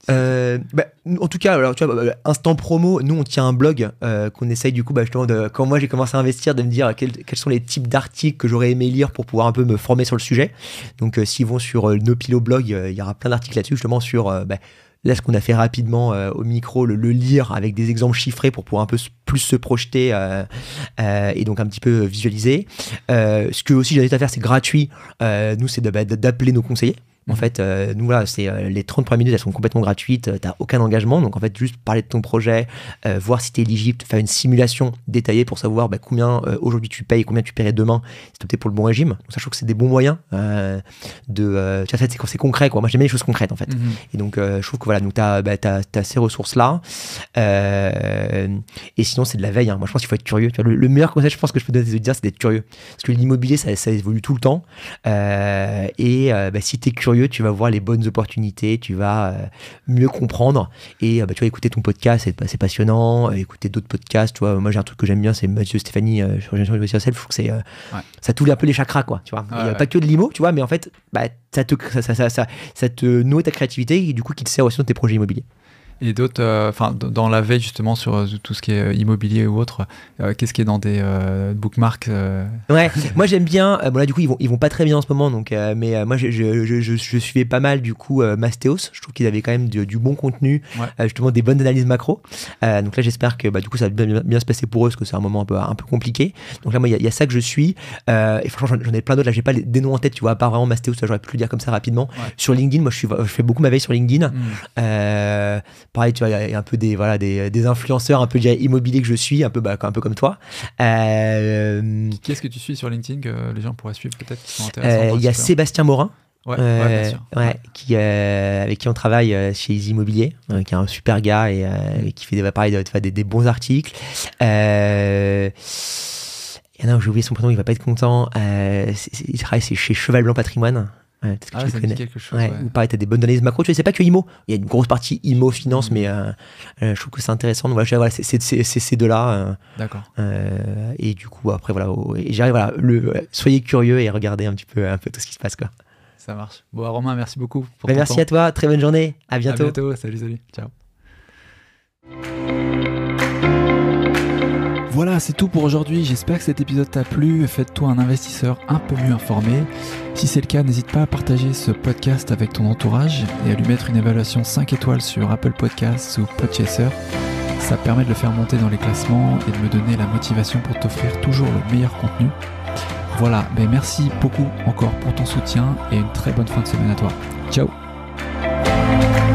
en tout cas, alors, tu vois, instant promo, nous on tient un blog qu'on essaye du coup justement quand moi j'ai commencé à investir, de me dire quels sont les types d'articles que j'aurais aimé lire pour pouvoir un peu me former sur le sujet. Donc s'ils vont sur Nopilo blog, il y aura plein d'articles là-dessus justement sur là ce qu'on a fait rapidement au micro, le lire avec des exemples chiffrés pour pouvoir un peu plus se projeter et donc un petit peu visualiser. Ce que aussi j'invite à faire, c'est gratuit. Nous c'est d'appeler nos conseillers. En fait, nous, voilà, c'est les 30 premières minutes, elles sont complètement gratuites, t'as aucun engagement. Donc, en fait, juste parler de ton projet, voir si t'es éligible, faire une simulation détaillée pour savoir combien aujourd'hui tu payes, combien tu paierais demain, si t'optais pour le bon régime. Donc, ça, je trouve que c'est des bons moyens en fait, c'est concret, quoi. Moi, j'aime bien les choses concrètes, en fait. Et donc, je trouve que voilà, donc t'as ces ressources-là. Et sinon, c'est de la veille, hein. Moi, je pense qu'il faut être curieux. Tu vois, le meilleur conseil, je pense que je peux donner aux auditeurs, c'est d'être curieux. Parce que l'immobilier, ça évolue tout le temps. Si t'es curieux, tu vas voir les bonnes opportunités, tu vas mieux comprendre et tu vas écouter ton podcast, c'est passionnant, écouter d'autres podcasts, tu vois. Moi j'ai un truc que j'aime bien, c'est Mathieu Stéphanie sur Investir Self, je trouve que c'est ça touche un peu les chakras, quoi, tu vois. Il n'y a pas que de l'IMO, tu vois, mais en fait ça te nourrit ta créativité et du coup qui te sert aussi dans tes projets immobiliers. Et d'autres, dans la veille justement sur tout ce qui est immobilier ou autre, qu'est-ce qui est dans des bookmarks Ouais, moi j'aime bien. Bon là du coup ils vont pas très bien en ce moment, donc mais moi je suivais pas mal du coup Mastéos. Je trouve qu'ils avaient quand même du bon contenu, justement des bonnes analyses macro. Donc là j'espère que du coup ça va bien se passer pour eux parce que c'est un moment un peu compliqué. Donc là moi il y a ça que je suis. Et franchement j'en ai plein d'autres. Là j'ai pas des noms en tête, tu vois, à part vraiment Mastéos. J'aurais pu le dire comme ça rapidement. Sur LinkedIn, moi je fais beaucoup ma veille sur LinkedIn. Pareil, tu vois, il y a un peu des influenceurs un peu immobiliers que je suis, un peu comme toi. Qui est-ce que tu suis sur LinkedIn que les gens pourraient suivre peut-être qui sont intéressants? Il y a Sébastien Morin. Bien sûr. Avec qui on travaille chez Easy Immobilier, qui est un super gars et qui fait des bons articles. Il y en a un, j'ai oublié son prénom, il va pas être content. Il travaille chez Cheval Blanc Patrimoine. Peut-être que tu ça connais. dit quelque chose. Ou pareil, t'as des bonnes analyses macro. Tu sais, c'est pas que IMO. Il y a une grosse partie IMO finance, mais je trouve que c'est intéressant. Donc voilà, c'est ces deux-là. D'accord. Et du coup, après, voilà, soyez curieux et regardez un peu tout ce qui se passe, quoi. Ça marche. Bon, Romain, merci beaucoup pour ton merci temps. à toi. Très bonne journée. À bientôt. À bientôt. Salut. Ciao. Voilà, c'est tout pour aujourd'hui. J'espère que cet épisode t'a plu. Faites-toi un investisseur un peu mieux informé. Si c'est le cas, n'hésite pas à partager ce podcast avec ton entourage et à lui mettre une évaluation 5 étoiles sur Apple Podcasts ou Podchaser. Ça permet de le faire monter dans les classements et de me donner la motivation pour t'offrir toujours le meilleur contenu. Voilà, merci beaucoup encore pour ton soutien et une très bonne fin de semaine à toi. Ciao. Ciao.